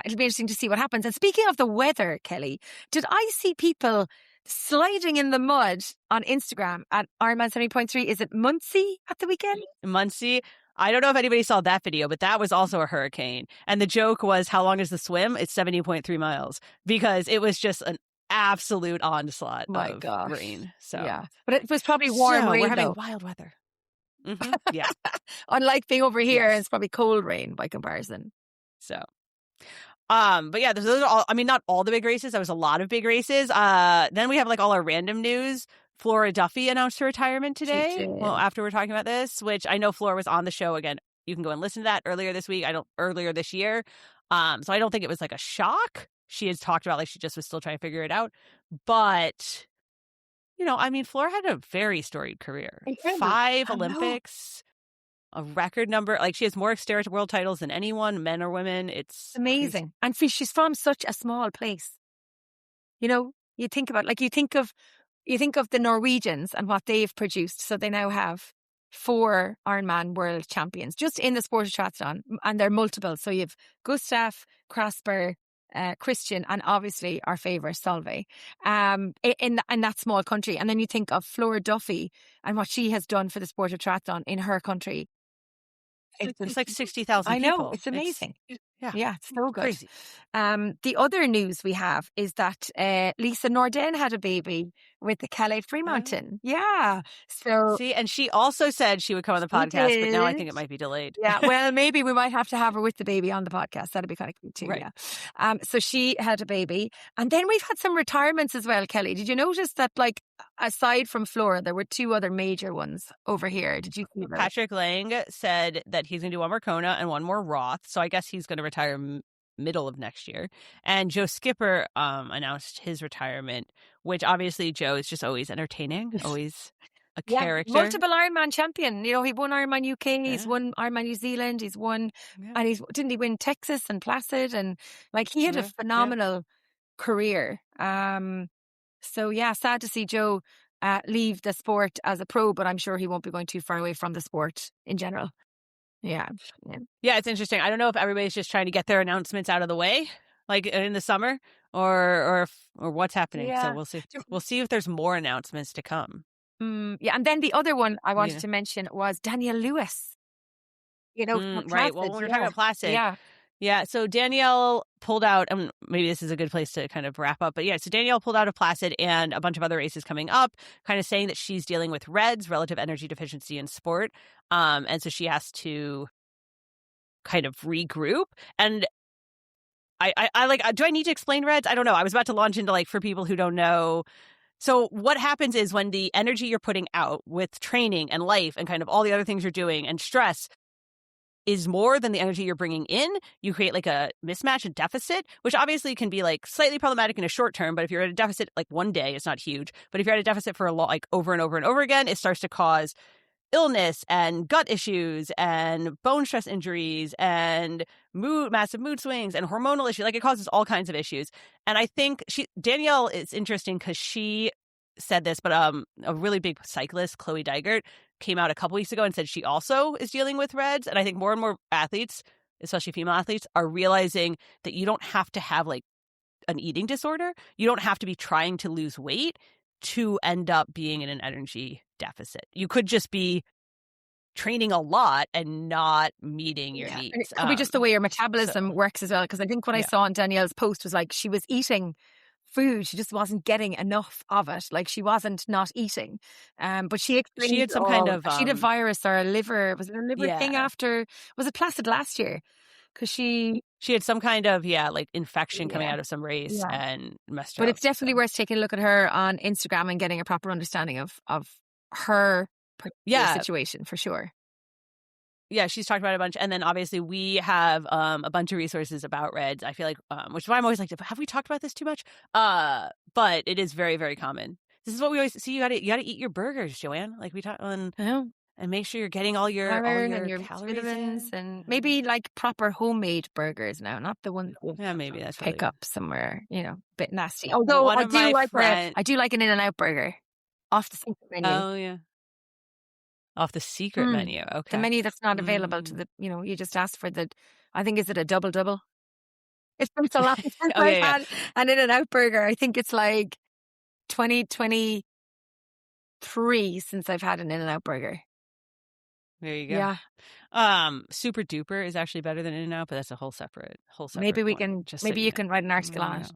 it'll be interesting to see what happens. And speaking of the weather, Kelly, did I see people sliding in the mud on Instagram at Ironman 70.3. Is it Muncie at the weekend? Muncie. I don't know if anybody saw that video, but that was also a hurricane. And the joke was, how long is the swim? It's 70.3 miles, because it was just an absolute onslaught of rain. So yeah, but it was probably warm rain. We're having though. wild weather. Yeah. Unlike being over here, it's probably cold rain by comparison. So, but yeah, those are all, I mean, not all the big races. There was a lot of big races. Then we have like all our random news. Flora Duffy announced her retirement today. Well, after we're talking about this, which I know Flora was on the show again. You can go and listen to that earlier this year. So I don't think it was like a shock. She has talked about like she just was still trying to figure it out. But, you know, I mean, Flora had a very storied career. 5 Olympics, a record number. Like, she has more Xterra world titles than anyone, men or women. It's amazing. Crazy. And she's from such a small place. You know, you think about, like, you think of the Norwegians and what they've produced. So they now have 4 Ironman world champions just in the sport of triathlon, and they're multiple. So you have Gustav, Krasper, Christian, and obviously our favourite Solveig, in that small country. And then you think of Flora Duffy and what she has done for the sport of triathlon in her country. It's like 60,000 people. I know, it's amazing. Yeah, it's so good. Crazy. The other news we have is that Lisa Norden had a baby with the Calais Freemountain. Yeah. So see, and she also said she would come on the podcast, but now I think it might be delayed. Yeah. Well, maybe we might have to have her with the baby on the podcast. That'd be kind of cute too. Right. Yeah. So she had a baby, and then we've had some retirements as well. Kelly, did you notice that? Like, aside from Flora, there were 2 other major ones over here. Did you see that? Patrick Lang said that he's going to do one more Kona and one more Roth. So I guess he's going to retire middle of next year. And Joe Skipper announced his retirement, which obviously Joe is just always entertaining, always a character. Multiple Ironman champion. You know, he won Ironman UK, he's won Ironman New Zealand, he's won, and didn't he win Texas and Placid? And like, he had a phenomenal career. So yeah, sad to see Joe leave the sport as a pro, but I'm sure he won't be going too far away from the sport in general. Yeah, it's interesting. I don't know if everybody's just trying to get their announcements out of the way, like in the summer, or what's happening. Yeah. So we'll see. We'll see if there's more announcements to come. Yeah, and then the other one I wanted to mention was Danielle Lewis. You know, right. Well, when we're talking about Placid, yeah. So Danielle pulled out, and maybe this is a good place to kind of wrap up. But yeah, so Danielle pulled out of Placid and a bunch of other races coming up, kind of saying that she's dealing with REDS, relative energy deficiency in sport. And so she has to kind of regroup. And I like, do I need to explain REDS? I don't know. I was about to launch into, like, for people who don't know. So what happens is when the energy you're putting out with training and life and kind of all the other things you're doing and stress is more than the energy you're bringing in, you create like a mismatch, a deficit, which obviously can be like slightly problematic in a short term. But if you're at a deficit like one day, it's not huge. But if you're at a deficit for a lot, like over and over and over again, it starts to cause illness and gut issues and bone stress injuries and massive mood swings and hormonal issues. Like, it causes all kinds of issues. And I think Danielle is interesting because she said this, but a really big cyclist, Chloe Dygert, came out a couple weeks ago and said she also is dealing with REDS. And I think more and more athletes, especially female athletes, are realizing that you don't have to have like an eating disorder. You don't have to be trying to lose weight to end up being in an energy deficit. You could just be training a lot and not meeting your needs. It could be just the way your metabolism works as well. Because I think what I saw on Danielle's post was like she was eating food, she just wasn't getting enough of it. Like, she wasn't not eating. But she had some kind of she had a virus or a liver. Was it a liver thing after? Was it Placid last year? Because she had some kind of like infection coming out of some race and messed her up. But it's definitely worth taking a look at her on Instagram and getting a proper understanding of her situation for sure. Yeah, she's talked about it a bunch. And then obviously we have a bunch of resources about REDS. I feel like, which is why I'm always like, have we talked about this too much? But it is very, very common. This is what we always see. You gotta eat your burgers, Joanne. Like we talk on, and make sure you're getting all your calories vitamins and maybe like proper homemade burgers now, not the ones maybe that's pick up somewhere, a bit nasty. Although I do like an In-N-Out burger off the secret menu. Oh yeah. Off the secret menu. Okay. The menu that's not available to the, you just ask for I think, is it a double? It's been so long since I've had an In-N-Out burger. I think it's like 2023 since I've had an In-N-Out burger. There you go. Yeah. Super Duper is actually better than In-N-Out, but that's a whole separate Maybe we one, can, just maybe so you can write an article on it.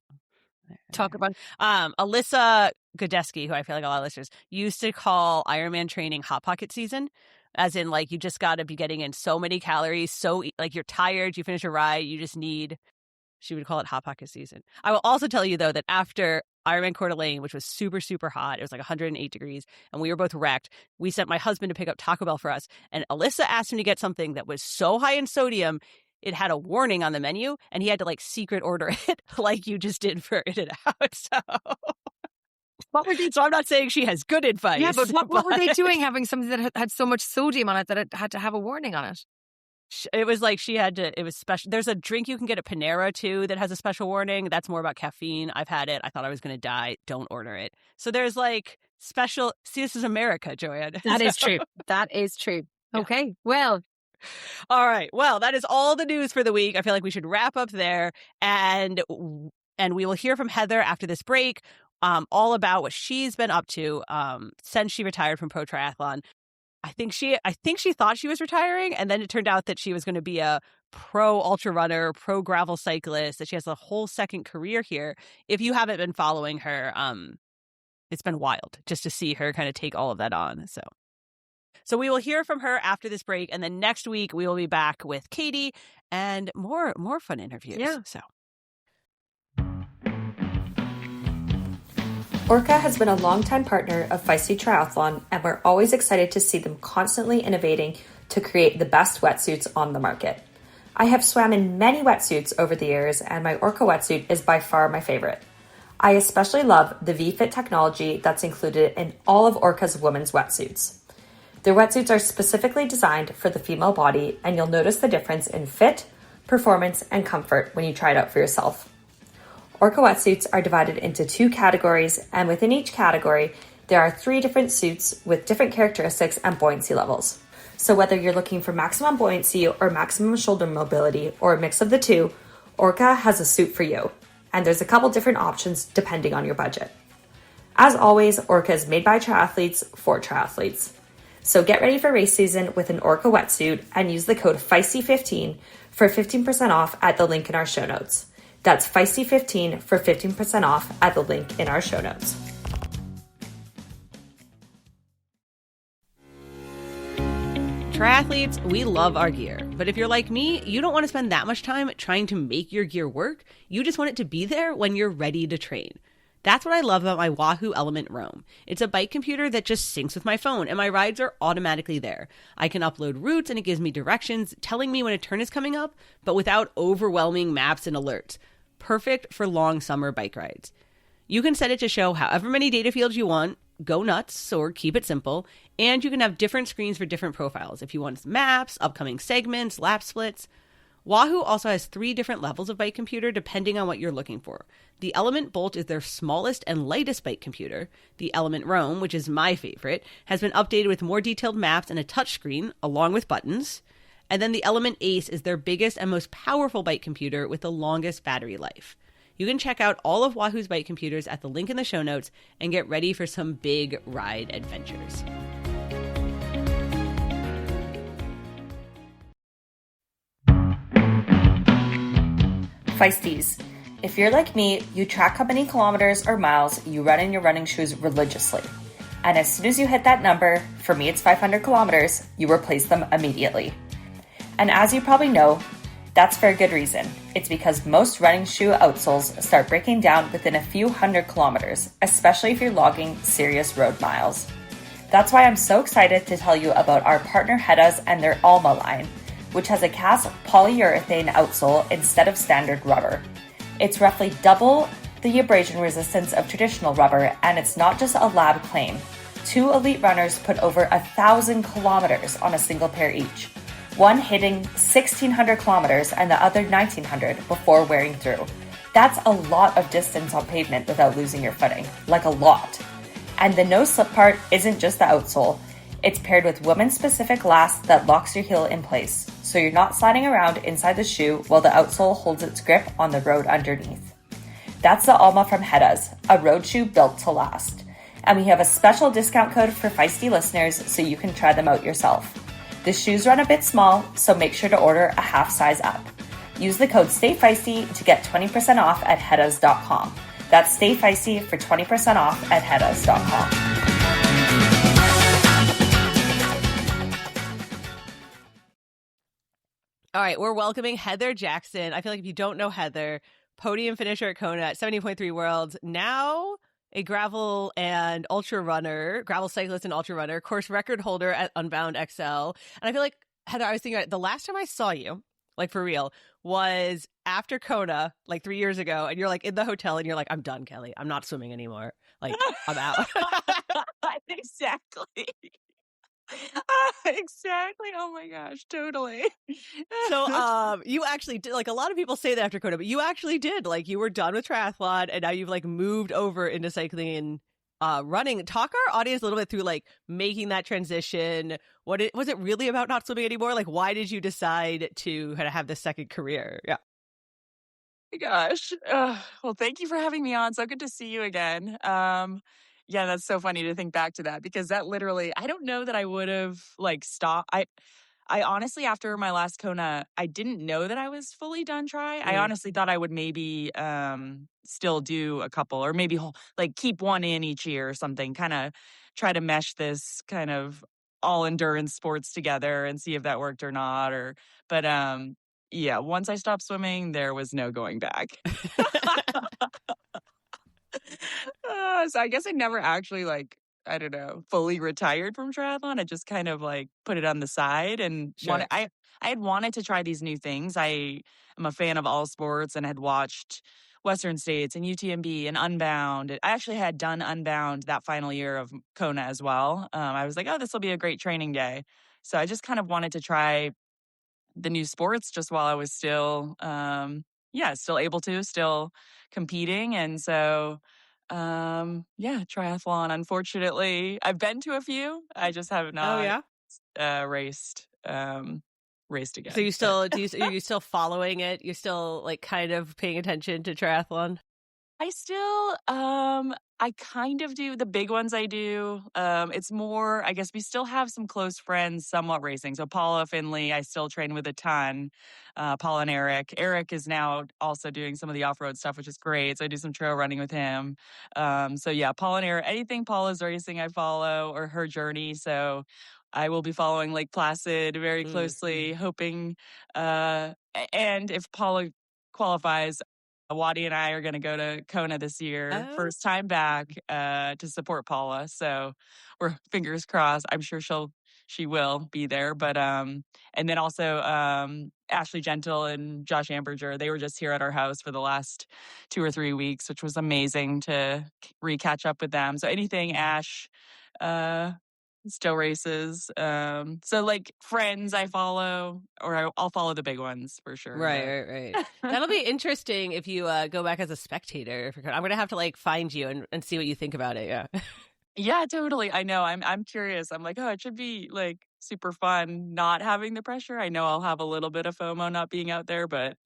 Talk about Alyssa Godesky, who I feel like a lot of listeners used to call Ironman training Hot Pocket season, as in like you just got to be getting in so many calories, so like you're tired, you finish a ride, you just need. She would call it Hot Pocket season. I will also tell you though that after Ironman Coeur d'Alene, which was super, super hot, it was like 108 degrees, and we were both wrecked. We sent my husband to pick up Taco Bell for us, and Alyssa asked him to get something that was so high in sodium. It had a warning on the menu, and he had to like secret order it like you just did for In-N-Out. So, what were they? So I'm not saying she has good advice. Yeah, but what were they doing having something that had so much sodium on it that it had to have a warning on it? It was like she had to, it was special. There's a drink you can get at Panera too that has a special warning. That's more about caffeine. I've had it. I thought I was going to die. Don't order it. So there's like special, see, this is America, Joanne. That is true. That is true. Okay. Well. All right. Well, that is all the news for the week. I feel like we should wrap up there, and we will hear from Heather after this break, all about what she's been up to since she retired from pro triathlon. I think she thought she was retiring, and then it turned out that she was going to be a pro ultra runner, pro gravel cyclist, that she has a whole second career here. If you haven't been following her, it's been wild just to see her kind of take all of that on. So we will hear from her after this break, and then next week we will be back with Katie and more fun interviews. Yeah. So Orca has been a longtime partner of Feisty Triathlon, and we're always excited to see them constantly innovating to create the best wetsuits on the market. I have swam in many wetsuits over the years, and my Orca wetsuit is by far my favorite. I especially love the V-Fit technology that's included in all of Orca's women's wetsuits. Their wetsuits are specifically designed for the female body, and you'll notice the difference in fit, performance, and comfort when you try it out for yourself. Orca wetsuits are divided into 2 categories, and within each category, there are 3 different suits with different characteristics and buoyancy levels. So whether you're looking for maximum buoyancy or maximum shoulder mobility, or a mix of the two, Orca has a suit for you. And there's a couple different options depending on your budget. As always, Orca is made by triathletes for triathletes. So get ready for race season with an Orca wetsuit and use the code Feisty15 for 15% off at the link in our show notes. That's Feisty15 for 15% off at the link in our show notes. triathletes, we love our gear. But if you're like me, you don't want to spend that much time trying to make your gear work. You just want it to be there when you're ready to train. That's what I love about my Wahoo Element Roam. It's a bike computer that just syncs with my phone, and my rides are automatically there. I can upload routes, and it gives me directions, telling me when a turn is coming up, but without overwhelming maps and alerts. Perfect for long summer bike rides. You can set it to show however many data fields you want, go nuts, or keep it simple, and you can have different screens for different profiles if you want maps, upcoming segments, lap splits. Wahoo also has 3 different levels of bike computer depending on what you're looking for. The Element Bolt is their smallest and lightest bike computer. The Element Roam, which is my favorite, has been updated with more detailed maps and a touchscreen, along with buttons. And then the Element Ace is their biggest and most powerful bike computer with the longest battery life. You can check out all of Wahoo's bike computers at the link in the show notes and get ready for some big ride adventures. Feisties. If you're like me, you track how many kilometers or miles you run in your running shoes religiously. And as soon as you hit that number, for me it's 500 kilometers, you replace them immediately. And as you probably know, that's for a good reason. It's because most running shoe outsoles start breaking down within a few hundred kilometers, especially if you're logging serious road miles. That's why I'm so excited to tell you about our partner Hedas and their Alma line, which has a cast polyurethane outsole instead of standard rubber. It's roughly double the abrasion resistance of traditional rubber, and it's not just a lab claim. 2 elite runners put over 1,000 kilometers on a single pair each, one hitting 1,600 kilometers and the other 1,900 before wearing through. That's a lot of distance on pavement without losing your footing, like a lot. And the no-slip part isn't just the outsole. It's paired with women-specific last that locks your heel in place, so you're not sliding around inside the shoe while the outsole holds its grip on the road underneath. That's the Alma from Hedda's, a road shoe built to last. And we have a special discount code for Feisty listeners so you can try them out yourself. The shoes run a bit small, so make sure to order a half size up. Use the code STAYFEISTY to get 20% off at heddas.com. That's Stay Feisty for 20% off at heddas.com. All right, we're welcoming Heather Jackson. I feel like if you don't know Heather, podium finisher at Kona at 70.3 Worlds, now a gravel and ultra runner, gravel cyclist and ultra runner, course record holder at Unbound XL. And I feel like, Heather, I was thinking the last time I saw you, like for real, was after Kona, like 3 years ago, and you're like in the hotel and you're like, I'm done, Kelly. I'm not swimming anymore. Like, I'm out. Exactly. Exactly. Oh my gosh, totally. So you actually did, like a lot of people say that after Kona, but you actually did, like you were done with triathlon and now you've like moved over into cycling and running. Talk our audience a little bit through like making that transition. Was it really about not swimming anymore? Like why did you decide to kind of have this second career? Yeah. Gosh. Well, thank you for having me on. So good to see you again. Yeah, that's so funny to think back to that because that literally, I don't know that I would have like stopped. I honestly, after my last Kona, I didn't know that I was fully done I honestly thought I would maybe still do a couple or maybe like keep one in each year or something, kind of try to mesh this kind of all endurance sports together and see if that worked or not. But yeah, once I stopped swimming, there was no going back. So I guess I never actually I don't know, fully retired from triathlon. I just kind of like put it on the side and Sure. I had wanted to try these new things. I am a fan of all sports and had watched Western States and UTMB and Unbound. I actually had done Unbound that final year of Kona as well. I was like, oh, this will be a great training day. So I just kind of wanted to try the new sports just while I was still, still able to, still competing. And so, triathlon, unfortunately, I've been to a few. I just have Oh not yeah. raced again. So you still are you still following it? You're still like kind of paying attention to triathlon? I still, I kind of do the big ones I do. It's more, I guess we still have some close friends somewhat racing. So Paula Finley, I still train with a ton. Paula and Eric. Eric is now also doing some of the off-road stuff, which is great. So I do some trail running with him. So yeah, Paula and Eric, anything Paula's racing, I follow or her journey. So I will be following Lake Placid very closely, hoping, and if Paula qualifies, Wadi and I are going to go to Kona this year, first time back to support Paula. So we're fingers crossed. I'm sure she will be there. But and then also Ashley Gentle and Josh Amberger, they were just here at our house for the last 2 or 3 weeks, which was amazing to catch up with them. So anything Ash still races. So like friends I follow, or I'll follow the big ones for sure. Right. That'll be interesting if you go back as a spectator. I'm gonna have to like find you and see what you think about it. Yeah. Yeah, totally. I know. I'm curious. I'm like, oh, it should be like super fun not having the pressure. I know I'll have a little bit of FOMO not being out there, but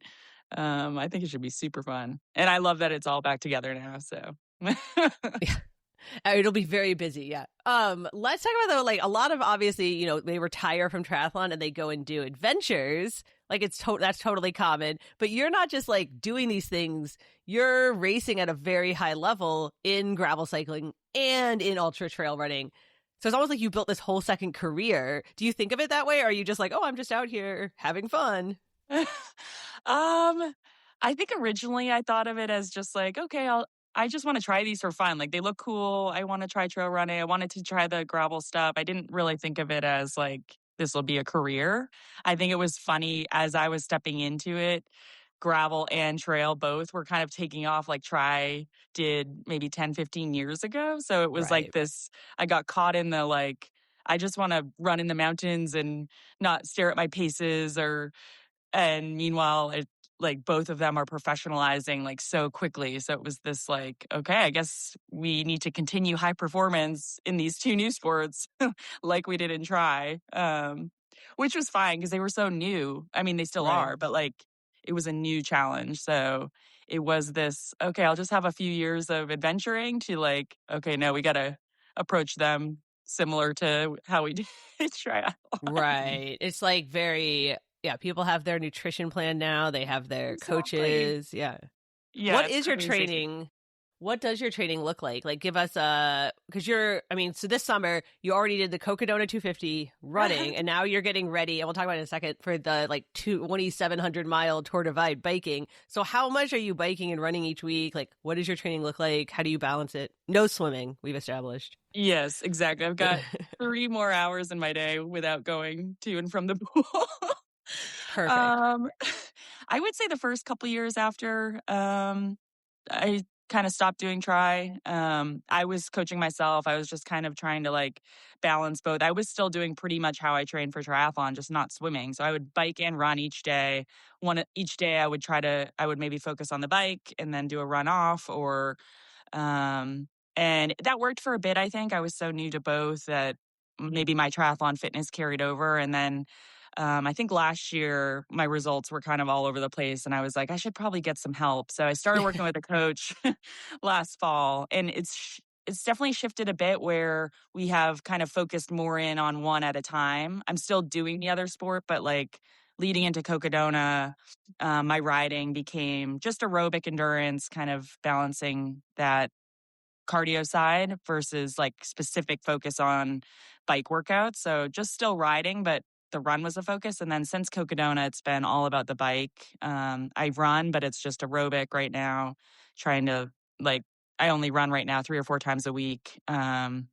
I think it should be super fun. And I love that it's all back together now. So Yeah. It'll be very busy, yeah. Let's talk about though, like a lot of obviously, you know, they retire from triathlon and they go and do adventures. Like that's totally common. But you're not just like doing these things. You're racing at a very high level in gravel cycling and in ultra trail running. So it's almost like you built this whole second career. Do you think of it that way, or are you just like, oh, I'm just out here having fun? I think originally I thought of it as just like, okay, I just want to try these for fun. Like they look cool. I want to try trail running. I wanted to try the gravel stuff. I didn't really think of it as like this will be a career. I think it was funny as I was stepping into it, gravel and trail both were kind of taking off like did maybe 10, 15 years ago. So it was like this, I got caught in the like, I just want to run in the mountains and not stare at my paces and meanwhile, like both of them are professionalizing like so quickly. So it was this like, okay, I guess we need to continue high performance in these two new sports like we did in which was fine because they were so new. I mean, they still are, but like it was a new challenge. So it was this, okay, I'll just have a few years of adventuring to like, okay, no, we got to approach them similar to how we did triathlon. Right. It's like very, yeah, people have their nutrition plan now. They have their Exactly. coaches. Yeah. Yeah, What it's is your crazy. training? What does your training look like? Like, give us because so this summer you already did the Cocodona 250 running, and now you're getting ready, and we'll talk about it in a second, for the like 2,700-mile Tour Divide biking. So how much are you biking and running each week? Like, what does your training look like? How do you balance it? No swimming, we've established. Yes, exactly. I've got 3 more hours in my day without going to and from the pool. Perfect. um, I would say the first couple years after I kind of stopped doing I was coaching myself. I was just kind of trying to like balance both. I was still doing pretty much how I trained for triathlon, just not swimming. So I would bike and run each day. Each day I would maybe focus on the bike and then do a run off um, and that worked for a bit, I think. I was so new to both that maybe my triathlon fitness carried over. And then I think last year my results were kind of all over the place. And I was like, I should probably get some help. So I started working with a coach last fall. And it's definitely shifted a bit where we have kind of focused more in on one at a time. I'm still doing the other sport, but like leading into Cocodona, my riding became just aerobic endurance, kind of balancing that cardio side versus like specific focus on bike workouts. So just still riding, but the run was a focus. And then since Cocodona, it's been all about the bike. I run, but it's just aerobic right now, trying to like, I only run right now 3 or 4 times a week, trying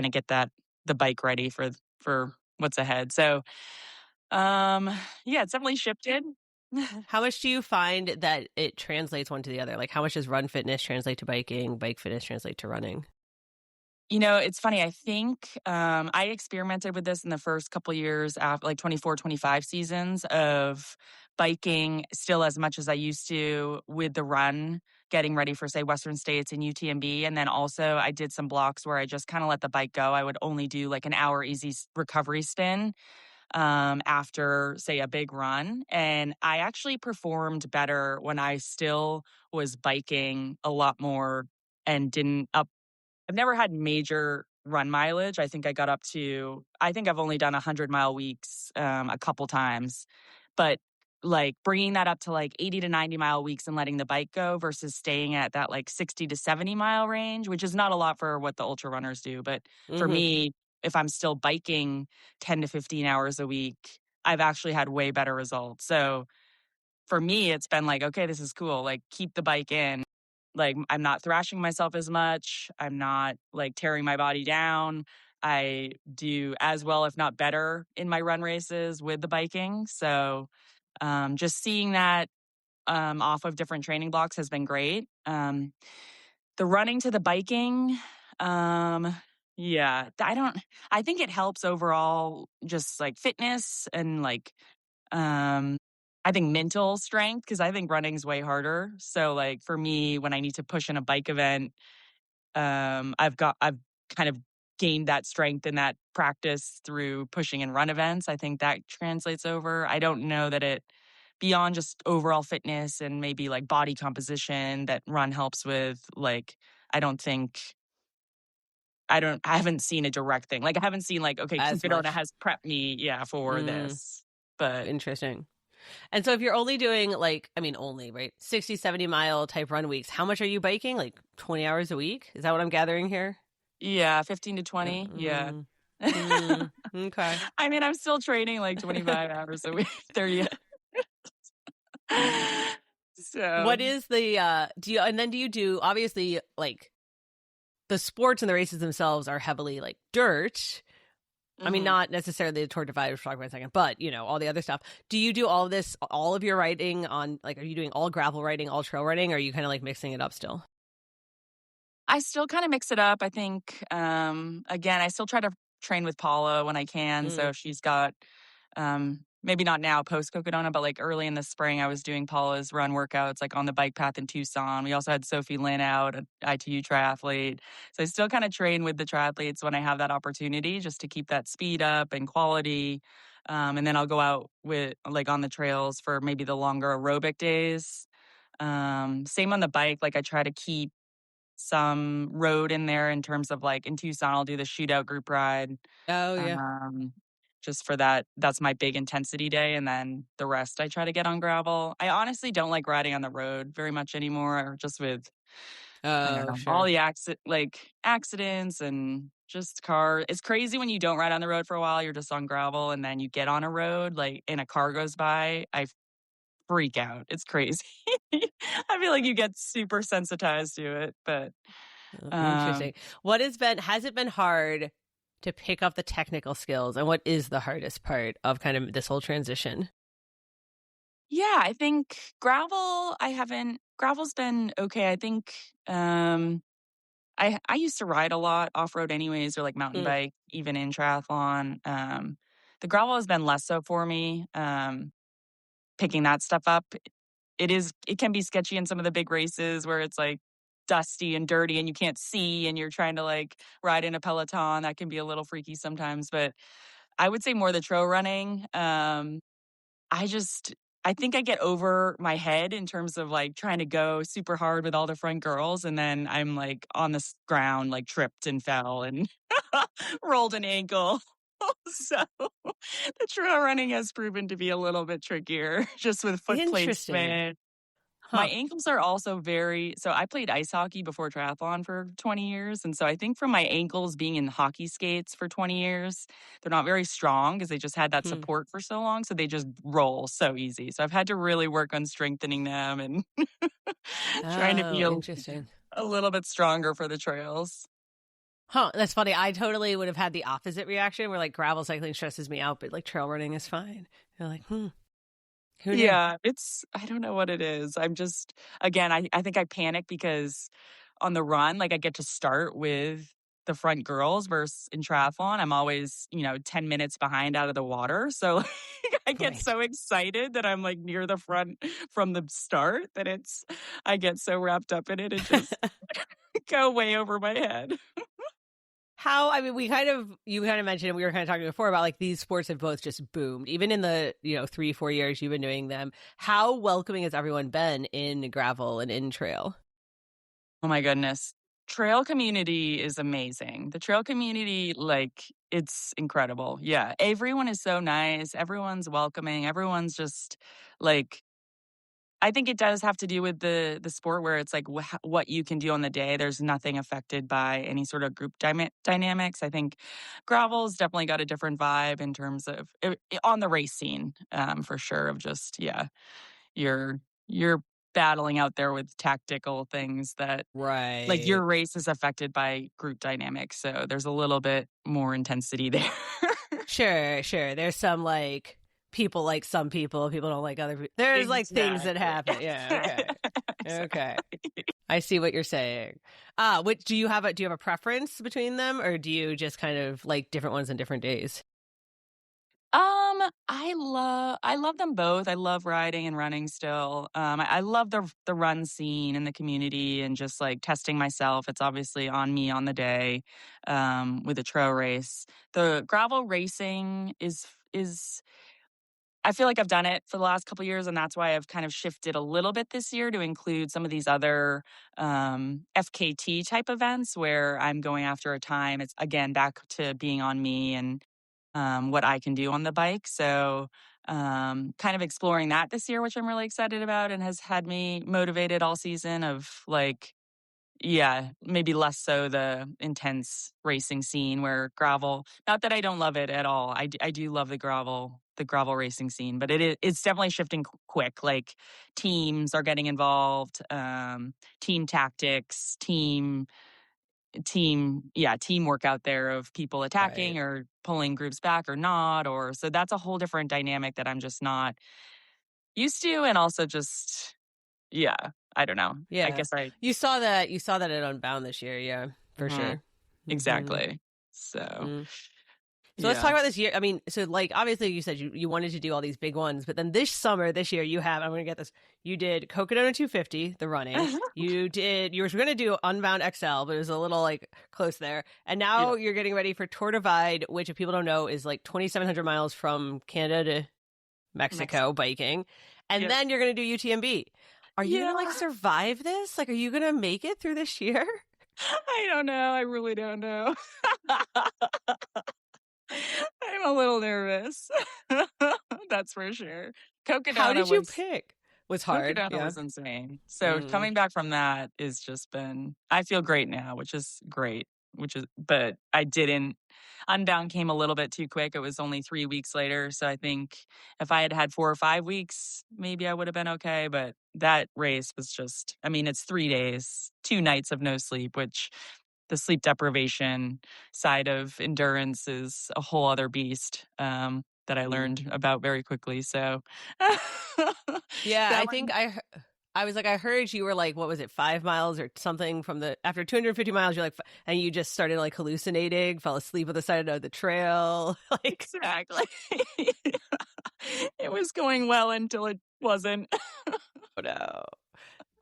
to get the bike ready for what's ahead. So, yeah, it's definitely shifted. How much do you find that it translates one to the other? Like, how much does run fitness translate to biking, bike fitness translate to running? You know, it's funny. I think I experimented with this in the first couple years after like 24, 25 seasons of biking still as much as I used to with the run, getting ready for, say, Western States and UTMB. And then also I did some blocks where I just kind of let the bike go. I would only do like an hour easy recovery spin after, say, a big run. And I actually performed better when I still was biking a lot more and didn't up. I've never had major run mileage. I think I've only done 100-mile weeks a couple times. But like bringing that up to like 80 to 90-mile weeks and letting the bike go versus staying at that like 60 to 70-mile range, which is not a lot for what the ultra runners do. But for Mm-hmm. me, if I'm still biking 10 to 15 hours a week, I've actually had way better results. So for me, it's been like, okay, this is cool. Like keep the bike in. Like I'm not thrashing myself as much. I'm not like tearing my body down. I do as well, if not better, in my run races with the biking. So just seeing that off of different training blocks has been great. The running to the biking, yeah, I think it helps overall, just like fitness and like, um, I think mental strength, because I think running's way harder. So like for me, when I need to push in a bike event, I've kind of gained that strength and that practice through pushing and run events. I think that translates over. I don't know that it beyond just overall fitness and maybe like body composition that run helps with. Like, I don't think I haven't seen a direct thing. Like I haven't seen like, okay, As Cupidona much. has prepped me, yeah, for this. But Interesting. And so if you're only doing like, only, right, 60, 70-mile type run weeks, how much are you biking? Like 20 hours a week? Is that what I'm gathering here? yeah, 15 to 20. Yeah. Okay. I mean, I'm still training like 25 hours a week, 30. So, What is the, do you do, obviously, like, the sports and the races themselves are heavily like dirt. mhm. Not necessarily the Tour Divide, which we'll talk about in a second, but, all the other stuff. Do you do all of this, all of your riding on, like, are you doing all gravel riding, all trail riding, or are you kind of like mixing it up still? I still kind of mix it up. I think, again, I still try to train with Paula when I can. So she's got, maybe not now post Cocodona, but like early in the spring, I was doing Paula's run workouts like on the bike path in Tucson. We also had Sophie Lynn out, an ITU triathlete. So I still kind of train with the triathletes when I have that opportunity, just to keep that speed up and quality. And then I'll go out with like on the trails for maybe the longer aerobic days. Same on the bike. Like I try to keep some road in there in terms of like in Tucson, I'll do the shootout group ride. Oh, yeah. Just for that. That's my big intensity day. And then the rest I try to get on gravel. I honestly don't like riding on the road very much anymore, just with, I don't Oh, know, all sure. the accidents and just car. It's crazy when you don't ride on the road for a while. You're just on gravel and then you get on a road like and a car goes by. I freak out. It's crazy. I feel like you get super sensitized to it, but Interesting. Has it been hard to pick up the technical skills, and what is the hardest part of kind of this whole transition? yeah, I think gravel's been okay. I think I used to ride a lot off-road anyways, or like mountain Mm, bike, even in triathlon. The gravel has been less so for me. Picking that stuff up. It can be sketchy in some of the big races where it's like dusty and dirty and you can't see and you're trying to like ride in a peloton. That can be a little freaky sometimes, but I would say more the trail running. I just I think I get over my head in terms of like trying to go super hard with all the front girls, and then I'm like on the ground, like tripped and fell and rolled an ankle. So the trail running has proven to be a little bit trickier, just with foot interesting. placement. My Huh. ankles are also so I played ice hockey before triathlon for 20 years. And so I think from my ankles being in hockey skates for 20 years, they're not very strong because they just had that Hmm. support for so long. So they just roll so easy. So I've had to really work on strengthening them and trying to be Oh, interesting. a little bit stronger for the trails. Huh. That's funny. I totally would have had the opposite reaction where like gravel cycling stresses me out, but like trail running is fine. You're like, who knew? Yeah, I don't know what it is. I'm just, again, I think I panic because on the run, like I get to start with the front girls versus in triathlon, I'm always, 10 minutes behind out of the water. So like, I get Right. so excited that I'm like near the front from the start that I get so wrapped up in it and just go way over my head. I mean, you kind of mentioned, we were kind of talking before about like these sports have both just boomed, even in the, 3-4 years you've been doing them. How welcoming has everyone been in gravel and in trail? Oh my goodness. Trail community is amazing. The trail community, like, it's incredible. Yeah. Everyone is so nice. Everyone's welcoming. Everyone's just like, I think it does have to do with the sport where it's like what you can do on the day. There's nothing affected by any sort of group dynamics. I think gravel's definitely got a different vibe in terms of on the race scene, for sure. Of just you're you're battling out there with tactical things that like Right. your race is affected by group dynamics. So there's a little bit more intensity there. Sure, sure. There's some like people like some people don't like other people. There's like things that Exactly. happen. Yeah, okay. Okay. Exactly. I see what you're saying. What do you have a preference between them, or do you just kind of like different ones on different days? I love them both. I love riding and running still. I love the run scene and the community and just like testing myself. It's obviously on me on the day, with a trail race. The gravel racing is I feel like I've done it for the last couple of years, and that's why I've kind of shifted a little bit this year to include some of these other FKT type events where I'm going after a time. It's again back to being on me and what I can do on the bike. So, kind of exploring that this year, which I'm really excited about and has had me motivated all season of like, yeah, maybe less so the intense racing scene where gravel, not that I don't love it at all. I do love the gravel racing scene, but it's definitely shifting quick. Like teams are getting involved, team tactics, teamwork out there of people attacking Right. or pulling groups back or not, or so that's a whole different dynamic that I'm just not used to. And also just, yeah, I don't know. I Yeah. guess I, You saw that at Unbound this year, yeah, for mhm, sure. Hmm. exactly. So, So let's talk yeah. about this year. I mean, so like obviously you said you wanted to do all these big ones, but then this year I'm going to get this. You did Coconut 250, the running. You were going to do Unbound XL, but it was a little like close there. And now Yeah. you're getting ready for Tour Divide, which if people don't know is like 2,700 miles from Canada to Next. Mexico biking. And Yep. then you're going to do UTMB. Are you going to like survive this? Like, are you going to make it through this year? I don't know. I really don't know. I'm a little nervous. That's for sure. How did you pick? Was hard. Kona Yeah. was insane. So coming back from that is just been, I feel great now, which is great, but I didn't, Unbound came a little bit too quick. It was only 3 weeks later. So I think if I had had 4 or 5 weeks, maybe I would have been okay. But that race was just, I mean, it's 3 days, 2 nights of no sleep, which the sleep deprivation side of endurance is a whole other beast. That I learned about very quickly. So, yeah, I think I was like, I heard you were like, what was it, 5 miles or something from after 250 miles, you're like, and you just started like hallucinating, fell asleep on the side of the trail. Like, exactly. It was going well until it wasn't. Oh, no.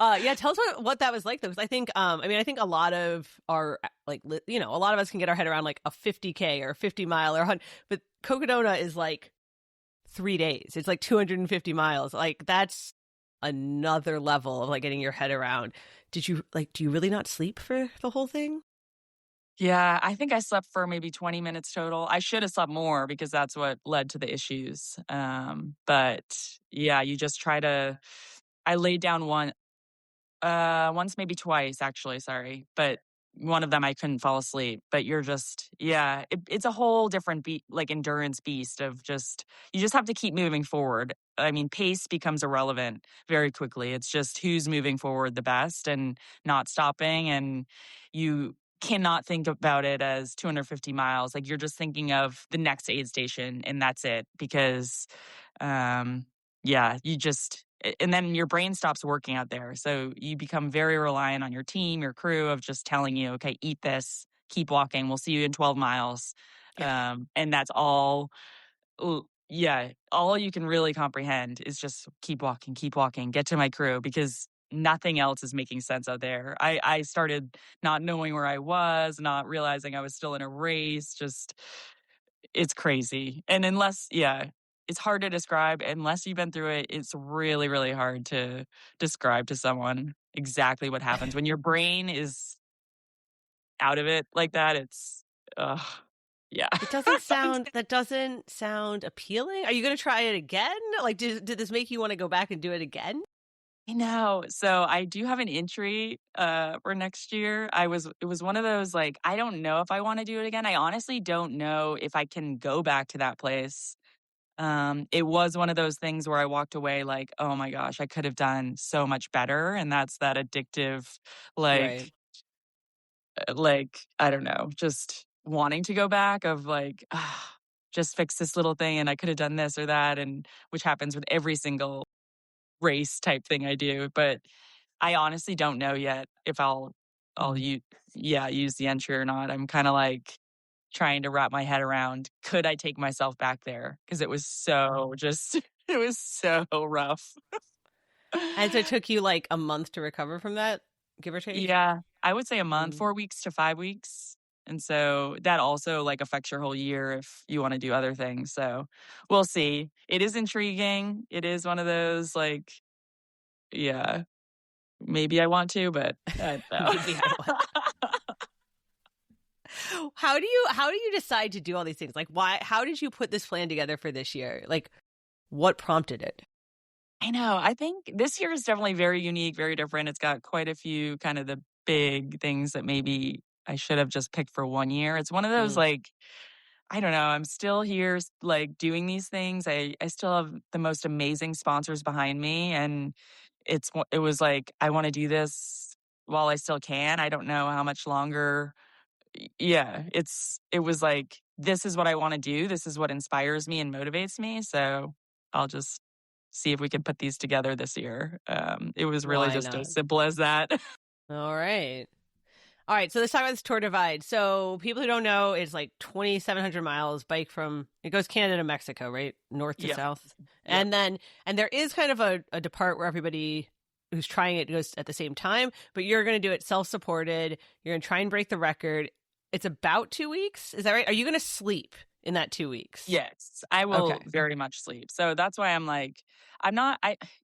Yeah, tell us what that was like though. Because I think, I think a lot of our, like, a lot of us can get our head around like a 50K or a 50 mile or 100, but Kona is like 3 days. It's like 250 miles. Like, that's another level of like getting your head around. Do you really not sleep for the whole thing? Yeah, I think I slept for maybe 20 minutes total. I should have slept more because that's what led to the issues. But yeah, you just I laid down once, maybe twice, actually, sorry. But one of them I couldn't fall asleep. But you're just, it's a whole different like endurance beast of you just have to keep moving forward. I mean, pace becomes irrelevant very quickly. It's just who's moving forward the best and not stopping. And you cannot think about it as 250 miles. Like, you're just thinking of the next aid station and that's it. Because, and then your brain stops working out there. So you become very reliant on your team, your crew of just telling you, okay, eat this, keep walking. We'll see you in 12 miles. And that's all. All you can really comprehend is just keep walking, get to my crew, because nothing else is making sense out there. I started not knowing where I was, not realizing I was still in a race. Just, it's crazy. And it's hard to describe unless you've been through it. It's really, really hard to describe to someone exactly what happens when your brain is out of it like that. It's, yeah. That doesn't sound appealing. Are you going to try it again? Like, did this make you want to go back and do it again? I know. So I do have an entry for next year. It was one of those, like, I don't know if I want to do it again. I honestly don't know if I can go back to that place. It was one of those things where I walked away like, oh my gosh, I could have done so much better. And that's that addictive, Right. like, I don't know, just wanting to go back of like, just fix this little thing and I could have done this or that. And which happens with every single race type thing I do. But I honestly don't know yet if I'll use the entry or not. I'm kind of like trying to wrap my head around, could I take myself back there? Because it was it was so rough. And so it took you like a month to recover from that, give or take? Yeah, I would say a month, 4 weeks to 5 weeks. And so that also like affects your whole year if you want to do other things. So we'll see. It is intriguing. It is one of those like, yeah, maybe I want to, but I don't know. Maybe I want. How do you decide to do all these things? Like, how did you put this plan together for this year? Like, what prompted it? I know. I think this year is definitely very unique, very different. It's got quite a few kind of the big things that maybe I should have just picked for 1 year. It's one of those like, I don't know. I'm still here like doing these things. I still have the most amazing sponsors behind me. And it was like, I want to do this while I still can. I don't know how much longer. Yeah, it was like, this is what I want to do. This is what inspires me and motivates me. So I'll just see if we can put these together this year. It was really just as simple as that. All right. So let's talk about this Tour Divide. So people who don't know, it's like 2,700 miles bike it goes Canada to Mexico, right? North to south. Yep. And there is kind of a depart where everybody who's trying it goes at the same time, but you're going to do it self-supported. You're going to try and break the record. It's about 2 weeks. Is that right? Are you going to sleep in that 2 weeks? Yes, I will very much sleep. So that's why I'm like,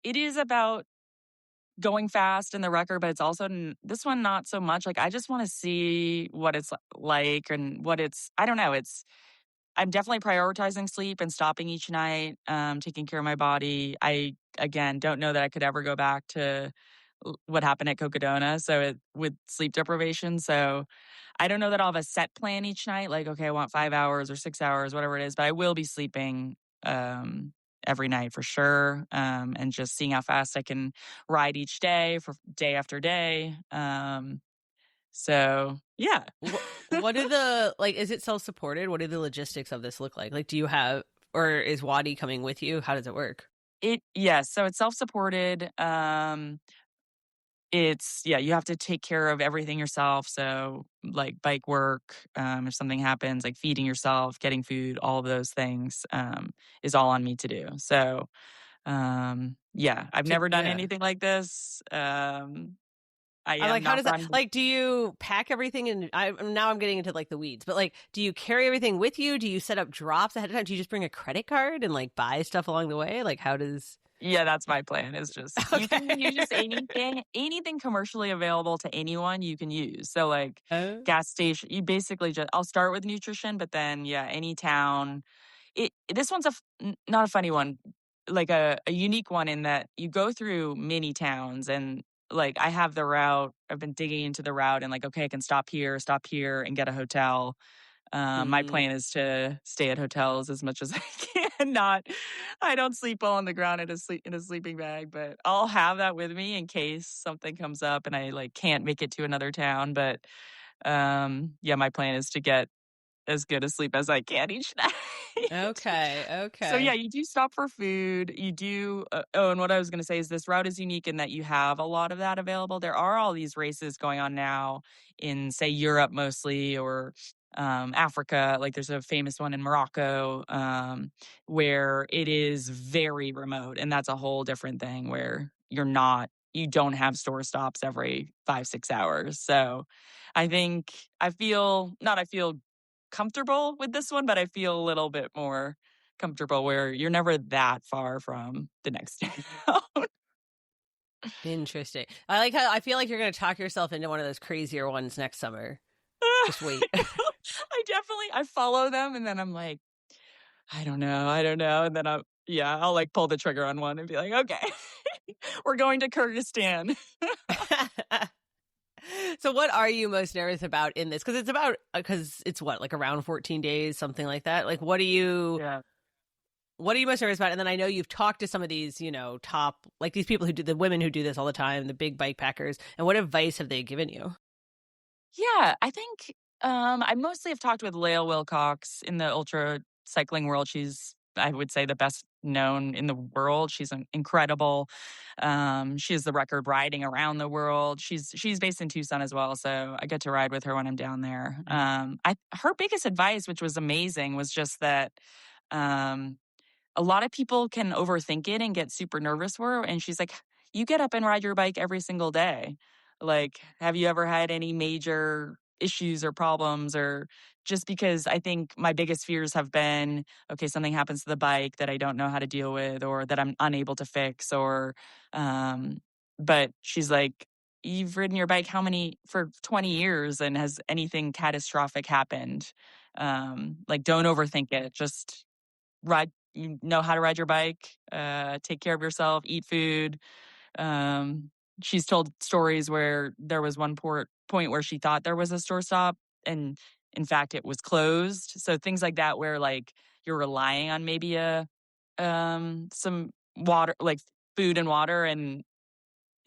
it is about going fast in the record, but it's also this one not so much. Like I just want to see what it's like and what it's. I don't know. I'm definitely prioritizing sleep and stopping each night, taking care of my body. I again don't know that I could ever go back to what happened at Cocodona. With sleep deprivation, so I don't know that I'll have a set plan each night. Like, okay, I want 5 hours or 6 hours, whatever it is, but I will be sleeping every night for sure, and just seeing how fast I can ride each day for day after day. So yeah. What are the, like, is it self-supported? What do the logistics of this look like? Like, do you have, or is Wadi coming with you? How does it work? Yes, so it's self-supported. You have to take care of everything yourself. So like bike work, if something happens, like feeding yourself, getting food, all of those things, is all on me to do. So, I've never done anything like this. I I'm am like, how knock does that, on. like, do you pack everything? And now I'm getting into like the weeds, but like, do you carry everything with you? Do you set up drops ahead of time? Do you just bring a credit card and like buy stuff along the way? Like, how does? Yeah, that's my plan. Is just you can use anything commercially available to anyone you can use. So like gas station, you basically just I'll start with nutrition, but then any town. This one's not a funny one, like a unique one in that you go through mini towns and like I have the route. I've been digging into the route and like okay, I can stop here, and get a hotel. My plan is to stay at hotels as much as I can. I don't sleep well on the ground in a sleeping bag, but I'll have that with me in case something comes up and I like can't make it to another town. But my plan is to get as good a sleep as I can each night. Okay. So yeah, you do stop for food. You do. And what I was going to say is this route is unique in that you have a lot of that available. There are all these races going on now in, say, Europe mostly, or Africa. Like there's a famous one in Morocco, where it is very remote, and that's a whole different thing where you don't have store stops every 5-6 hours. So I feel comfortable with this one, but I feel a little bit more comfortable where you're never that far from the next town. Interesting. I like how I feel like you're going to talk yourself into one of those crazier ones next summer. Just wait. I follow them and then I'm like, I don't know. And then I'll like pull the trigger on one and be like, okay, we're going to Kyrgyzstan. So what are you most nervous about in this? Because it's what, like around 14 days, something like that. Like, what are you most nervous about? And then I know you've talked to some of these, top, like these people the women who do this all the time, the big bike packers. And what advice have they given you? Yeah, I think I mostly have talked with Lael Wilcox in the ultra cycling world. She's, I would say, the best known in the world. She's incredible. She has the record riding around the world. She's based in Tucson as well, so I get to ride with her when I'm down there. Her biggest advice, which was amazing, was just that a lot of people can overthink it and get super nervous for her. And she's like, you get up and ride your bike every single day. Like, have you ever had any major issues or problems? Or just because I think my biggest fears have been, okay, something happens to the bike that I don't know how to deal with or that I'm unable to fix but she's like, you've ridden your bike for 20 years and has anything catastrophic happened? Like, don't overthink it. Just ride, you know how to ride your bike, take care of yourself, eat food. She's told stories where there was one point where she thought there was a store stop and in fact it was closed. So things like that where like you're relying on maybe some water, like food and water, and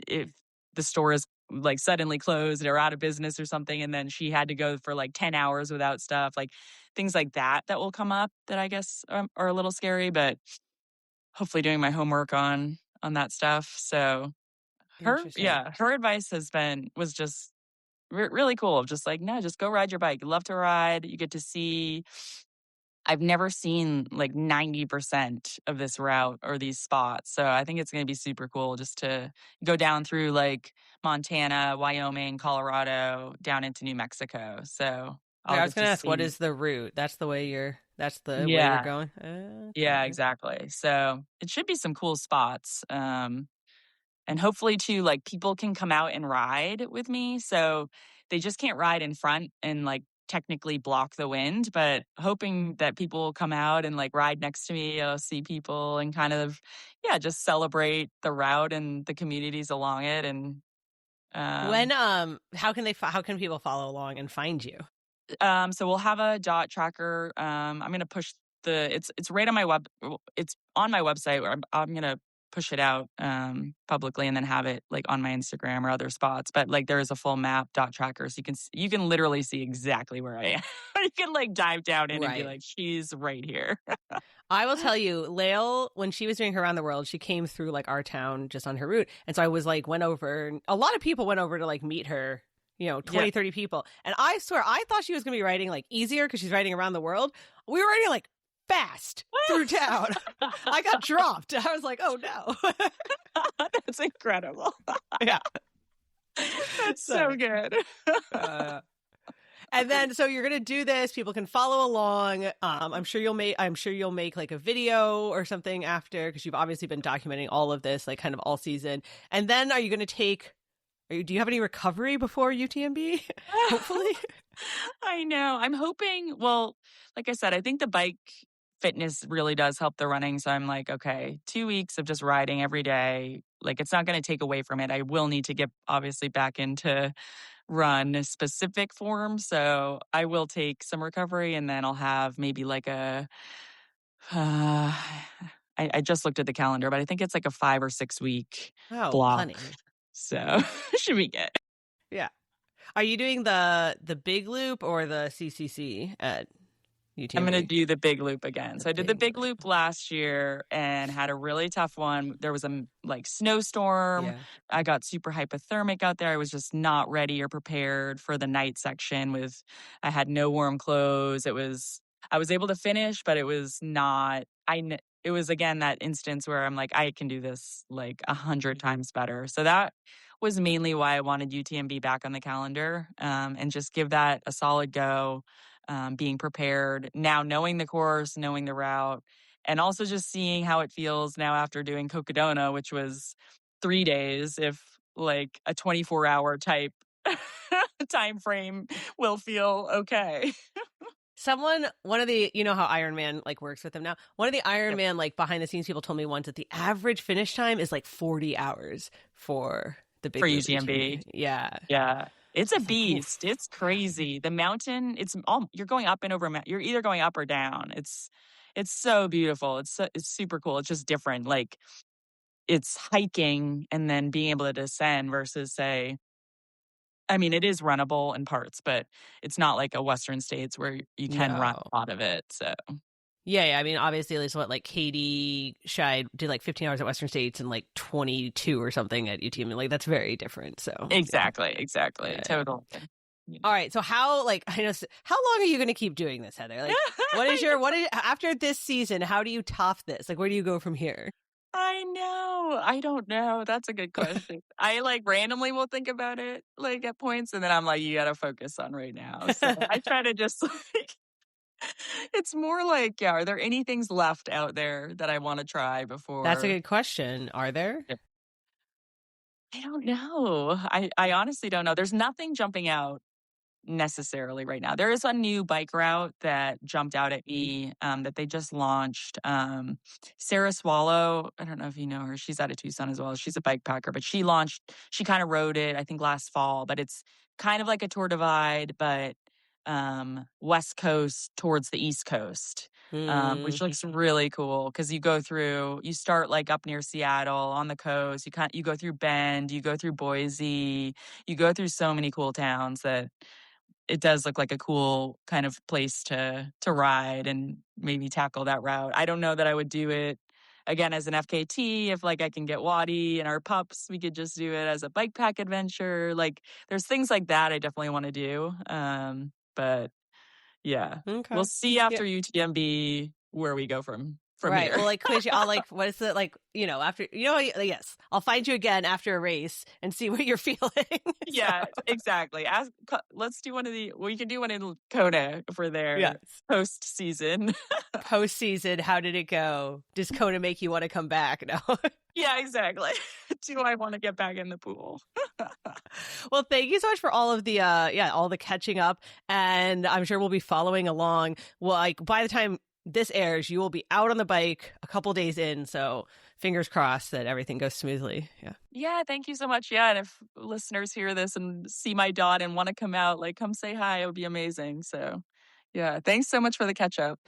if the store is like suddenly closed or out of business or something, and then she had to go for like 10 hours without stuff, like things like that will come up that I guess are a little scary, but hopefully doing my homework on that stuff. So her advice was just really cool. Just like, no, just go ride your bike. You love to ride. You get to see. I've never seen like 90% of this route or these spots. So I think it's going to be super cool just to go down through like Montana, Wyoming, Colorado, down into New Mexico. So I was going to ask, what is the route? That's the way you're going? Yeah, exactly. So it should be some cool spots. hopefully too, like people can come out and ride with me. So they just can't ride in front and like technically block the wind, but hoping that people will come out and like ride next to me, see people and kind of, just celebrate the route and the communities along it. And how can people follow along and find you? So we'll have a dot tracker. I'm going to push it's right on it's on my website where I'm going to push it out publicly and then have it like on my Instagram or other spots. But like there is a full map dot tracker, so you can literally see exactly where I am. You can like dive down in and be like, she's right here. I will tell you, Lael, when she was doing her around the world, she came through like our town just on her route. And so I was like, went over, a lot of people went over to like meet her, 20, 30 people. And I swear, I thought she was going to be riding like easier because she's riding around the world. We were riding like fast through town. I got dropped. I was like, oh no. That's incredible. Yeah. That's so good. And then, so you're gonna do this. People can follow along. I'm sure you'll make like a video or something after, because you've obviously been documenting all of this, like kind of all season. And then, are you gonna do you have any recovery before UTMB? Hopefully. I know. I'm hoping. Well, like I said, I think the bike fitness really does help the running. So I'm like, okay, 2 weeks of just riding every day. Like, it's not going to take away from it. I will need to get obviously back into run specific form. So I will take some recovery, and then I'll have maybe like I just looked at the calendar, but I think it's like a 5 or 6 week block. Plenty. So should be good. Yeah. Are you doing the big loop or the CCC at UTMB? I'm going to do the big loop again. So I did the big loop last year and had a really tough one. There was a snowstorm. Yeah. I got super hypothermic out there. I was just not ready or prepared for the night section. I had no warm clothes. I was able to finish, but it was not, it was again that instance where I'm like, I can do this like 100 times better. So that was mainly why I wanted UTMB back on the calendar, and just give that a solid go, being prepared now, knowing the course, knowing the route, and also just seeing how it feels now after doing Cocodona, which was 3 days, if like a 24-hour type time frame will feel okay. One of the, how Ironman like works with them now. One of the Ironman like behind the scenes people told me once that the average finish time is like 40 hours for the big UTMB. Yeah. Yeah. It's a beast. It's crazy. The mountain, you're going up and over. You're either going up or down. It's so beautiful. It's super cool. It's just different. Like, it's hiking and then being able to descend versus say, I mean, it is runnable in parts, but it's not like a Western States where you can run a lot of it. So yeah. I mean, obviously, it's what like Katie Scheid did like 15 hours at Western States and like 22 or something at UTMB. Like, that's very different. So exactly, yeah. Totally. Yeah. All right. So how long are you going to keep doing this, Heather? Like, what is after this season? How do you top this? Like, where do you go from here? I know. I don't know. That's a good question. I like randomly will think about it like at points, and then I'm like, you got to focus on right now. So I try to just like, it's more like, are there any things left out there that I want to try before? That's a good question. Are there? I don't know. I honestly don't know. There's nothing jumping out necessarily right now. There is a new bike route that jumped out at me that they just launched. Sarah Swallow, I don't know if you know her. She's out of Tucson as well. She's a bike packer, but she kind of rode it, I think, last fall. But it's kind of like a Tour Divide, but West Coast towards the East Coast, which looks really cool because you start like up near Seattle on the coast. You go through Bend, you go through Boise, you go through so many cool towns that it does look like a cool kind of place to ride and maybe tackle that route. I don't know that I would do it again as an FKT. If like I can get Waddy and our pups, we could just do it as a bike pack adventure. Like, there's things like that I definitely want to do. But yeah, okay. We'll see after UTMB where we go from right. here. Well, like, quiz you. I'll like, what is it like? After yes, I'll find you again after a race and see what you're feeling. Yeah, exactly. Let's do one of we can do one in Kona for their post season. Post season, how did it go? Does Kona make you want to come back? No. Yeah, exactly. do I want to get back in the pool? Well, thank you so much for all of the all the catching up, and I'm sure we'll be following along. Well, like by the time this airs, you will be out on the bike a couple days in, so fingers crossed that everything goes smoothly. Yeah. Yeah, thank you so much. Yeah, and if listeners hear this and see my dot and want to come out, like come say hi, it would be amazing. So, yeah, thanks so much for the catch up.